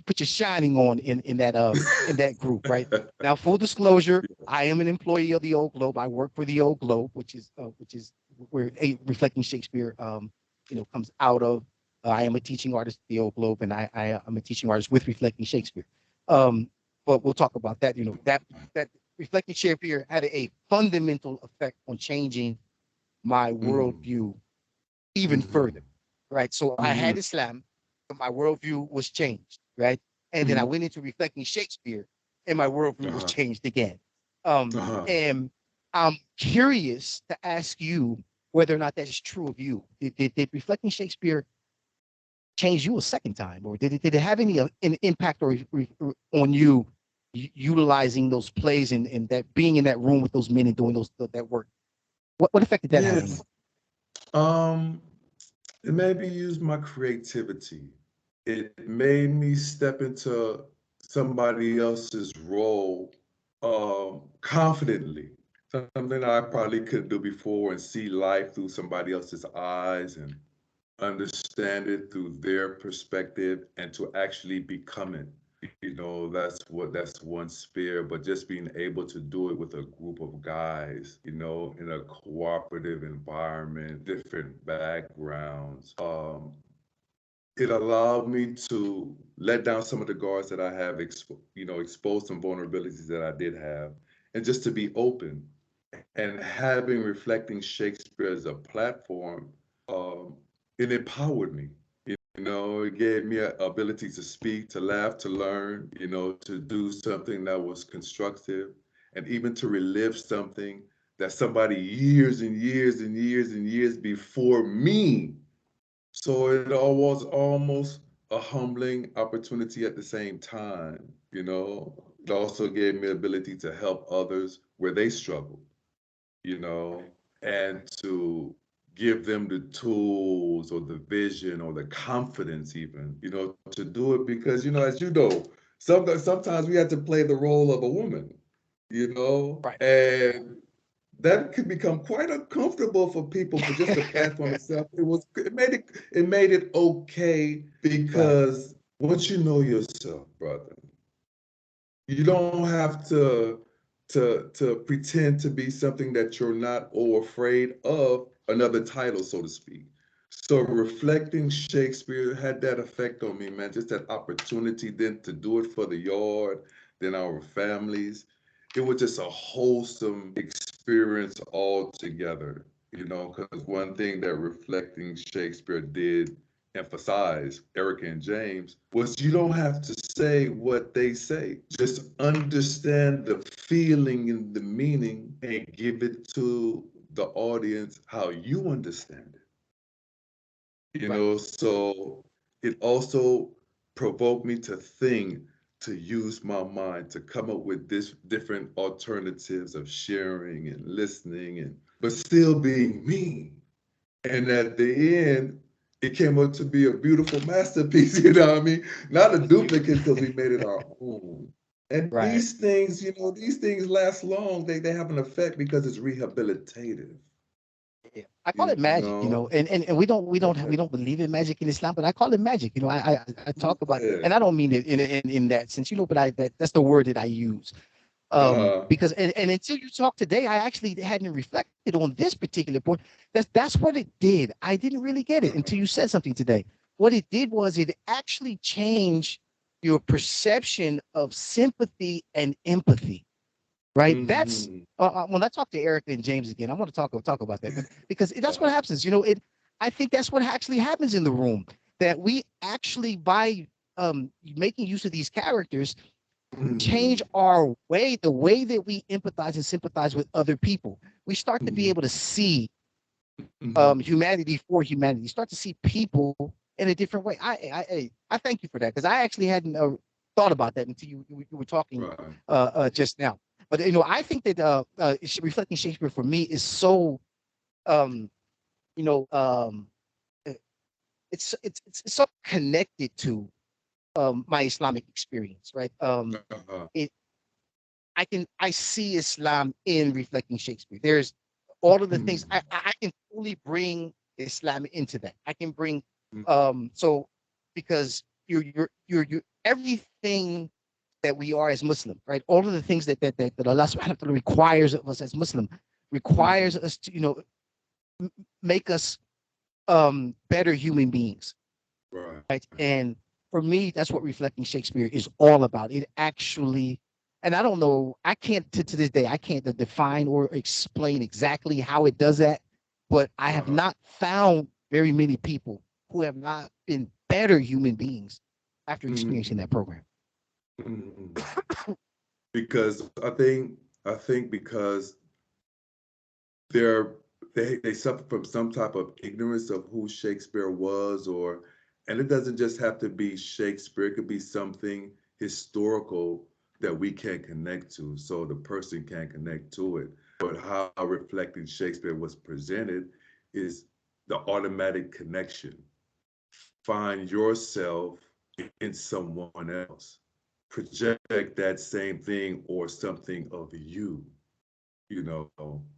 S1: put your shining on in that group, right? Now, full disclosure, I am an employee of the Old Globe. I work for the Old Globe, which is where Reflecting Shakespeare comes out of. I am a teaching artist at the Old Globe, and I am a teaching artist with Reflecting Shakespeare. Um, but we'll talk about that. That Reflecting Shakespeare had a fundamental effect on changing my
S2: Mm,
S1: worldview even
S2: mhm,
S1: further, right? So I had
S2: mhm,
S1: Islam, but my worldview was changed, right? And then I
S2: mhm.
S1: went into Reflecting Shakespeare, and my worldview was
S2: Uh-huh,
S1: changed again. Um,
S2: uh-huh.
S1: and I'm curious to ask you whether or not that is true of you. Did Reflecting Shakespeare change you a second time, or did it have any an impact on you utilizing those plays and that being in that room with those men and doing that work? What effect did that have on you?
S2: Yes. Um, it made me use my creativity. It made me step into somebody else's role confidently. Something I probably couldn't do before, and see life through somebody else's eyes and understand it through their perspective, and to actually become it. You know, that's one sphere, but just being able to do it with a group of guys, you know, in a cooperative environment, different backgrounds. It allowed me to let down some of the guards that I have, exposed some vulnerabilities that I did have, and just to be open. And having Reflecting Shakespeare as a platform, um, it empowered me. You know, it gave me an ability to speak, to laugh, to learn, you know, to do something that was constructive, and even to relive something that somebody years and years and years and years before me. So it all was almost a humbling opportunity at the same time, you know. It also gave me ability to help others where they struggled, you know, and to give them the tools or the vision or the confidence even, you know, to do it because, you know, as you know, sometimes we have to play the role of a woman, you know,
S1: Right.
S2: and that could become quite uncomfortable for people. But just the platform itself, it made it okay,
S1: Right.
S2: because once you know yourself, brother, you don't have to pretend to be something that you're not, or afraid of another title, so to speak. So Reflecting Shakespeare had that effect on me, man. Just that opportunity then to do it for the yard, then our families. It was just a wholesome experience altogether, you know, because one thing that Reflecting Shakespeare did emphasize, Erica and James, was you don't have to say what they say. Just understand the feeling and the meaning, and give it to the audience how you understand it. You
S1: Right.
S2: know, so it also provoked me to think, to use my mind, to come up with this different alternatives of sharing and listening, and but still being me. And at the end, it came up to be a beautiful masterpiece, you know what I mean? Not a duplicate, because we made it our own. And
S1: Right.
S2: these things last long. They have an effect because it's rehabilitative.
S1: Yeah. I call it
S2: You
S1: magic,
S2: know,
S1: and we
S2: okay.
S1: don't believe in magic in Islam, but I call it magic. I talk about,
S2: Yeah.
S1: and I don't mean it in that sense, but that's the word that I use.
S2: Uh-huh.
S1: Because and until you talk today, I actually hadn't reflected on this particular point. That's what it did. I didn't really get it
S2: Uh-huh.
S1: until you said something today. What it did was it actually changed your perception of sympathy and empathy. Right? That's
S2: Mm-hmm.
S1: when I talk to Eric and James again, I want to talk about that because that's what
S2: Uh-huh.
S1: happens. I think that's what actually happens in the room, that we actually by making use of these characters change
S2: Mm-hmm.
S1: the way that we empathize and sympathize with other people. We start to be able to see
S2: Mm-hmm.
S1: humanity for humanity. Start to see people in a different way. I thank you for that because I actually hadn't thought about that until you were talking
S2: Right.
S1: just now. But I think that reflecting Shakespeare for me is so um, you know uh, it's so connected to my Islamic experience, right?
S2: Uh-huh.
S1: It I see Islam in reflecting Shakespeare. There's all of the things
S2: Mm-hmm.
S1: I can fully bring Islam into that. I can bring
S2: Mm-hmm.
S1: so because you're everything that we are as Muslim, right? All of the things that Allah subhanahu wa ta'ala requires of us as Muslim requires
S2: Mm-hmm.
S1: us to, make us better human beings,
S2: Right.
S1: right? And for me, that's what reflecting Shakespeare is all about. It actually, and I don't know, I can't to this day, I can't define or explain exactly how it does that, but I have
S2: Uh-huh.
S1: not found very many people who have not been better human beings after experiencing
S2: Mm-hmm.
S1: that program.
S2: Mm-hmm. Because I think because they're they suffer from some type of ignorance of who Shakespeare was, or and it doesn't just have to be Shakespeare, it could be something historical that we can connect to, so the person can connect to it. But how reflecting Shakespeare was presented is the automatic connection. Find yourself in someone else, project that same thing or something of you,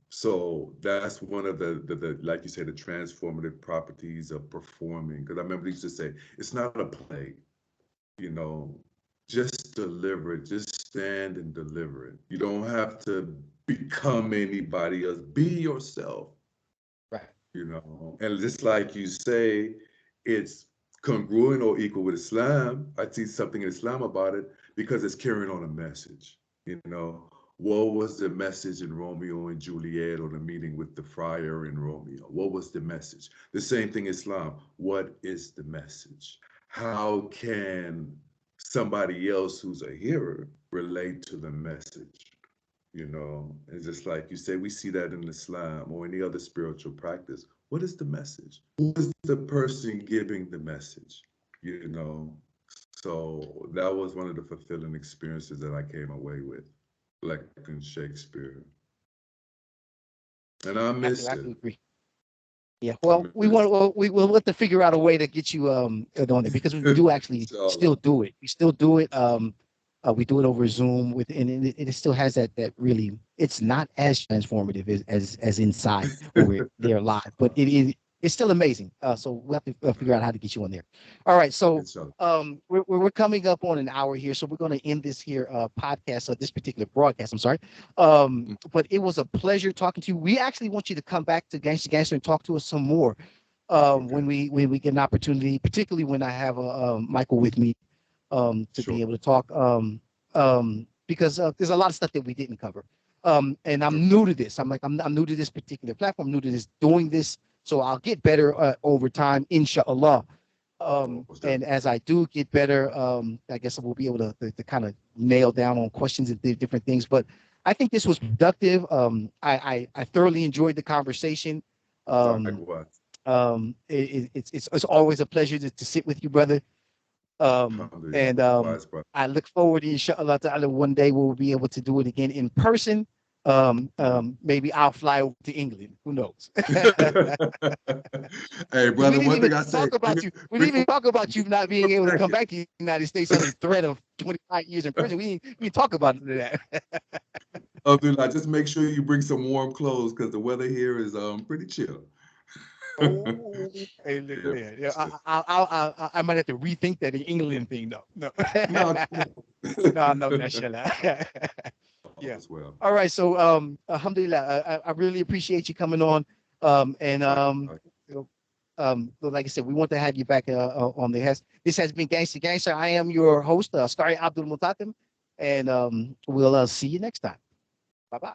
S2: so that's one of the like you say, the transformative properties of performing, because I remember they used to say it's not a play, you know just deliver it, just stand and deliver it. You don't have to become anybody else, be yourself.
S1: Right.
S2: And just like you say, it's congruent or equal with Islam. I see something in Islam about it because it's carrying on a message. What was the message in Romeo and Juliet, or the meeting with the friar in Romeo? What was the message? The same thing Islam. What is the message? How can somebody else who's a hearer relate to the message? And just like you say, we see that in Islam or any other spiritual practice. What is the message? Who is the person giving the message? You know, so that was one of the fulfilling experiences that I came away with, like in Shakespeare, and I miss
S1: I
S2: it.
S1: do agree. Yeah.
S2: I
S1: Well,
S2: miss it.
S1: we'll have to figure out a way to get you on it because we do actually
S2: Inshallah.
S1: still do it. We still do it. We do it over Zoom with, and it still has that really. It's not as transformative as inside when we're there live, but it's still amazing. So we'll have to figure out how to get you on there. All right. So
S2: Inshallah.
S1: we're coming up on an hour here, so we're going to end this here podcast, this particular broadcast. I'm sorry. But it was a pleasure talking to you. We actually want you to come back to Gangsta-Gangsta and talk to us some more
S2: Okay.
S1: when we get an opportunity, particularly when I have Michael with me to be
S2: Sure.
S1: able to talk because there's a lot of stuff that we didn't cover. And
S2: Sure.
S1: I'm new to this. I'm new to this particular platform, new to this doing this. So I'll get better over time, inshallah.
S2: Most
S1: And
S2: definitely.
S1: as I do get better, I guess we'll be able to kind of nail down on questions and different things. But I think this was productive. I thoroughly enjoyed the conversation. Um,
S2: Likewise.
S1: it's always a pleasure to sit with you, brother.
S2: Alhamdulillah.
S1: And
S2: Likewise, brother.
S1: I look forward, inshallah ta'ala, one day we'll be able to do it again in person. Maybe I'll fly over to England. Who knows?
S2: Hey,
S1: Because we
S2: brother,
S1: didn't
S2: one thing
S1: even
S2: I say,
S1: talk about you. We didn't even talk about you not being able to come back to the United States under threat of 25 years in prison. We didn't talk about none of that.
S2: Abdullah, just make sure you bring some warm clothes because the weather here is pretty chill.
S1: Oh, hey, look
S2: Yeah,
S1: there. Yeah,
S2: chill.
S1: I might have to rethink that England thing, though. No,
S2: No,
S1: no, no, mashallah.
S2: all
S1: Yeah.
S2: is well.
S1: All right. So, alhamdulillah, I really appreciate you coming on. And you know, so like I said, we want to have you back on the has. This has been Gangsta-Gangsta. I am your host, Scary Abdul Mutatim, and we'll see you next time. Bye bye.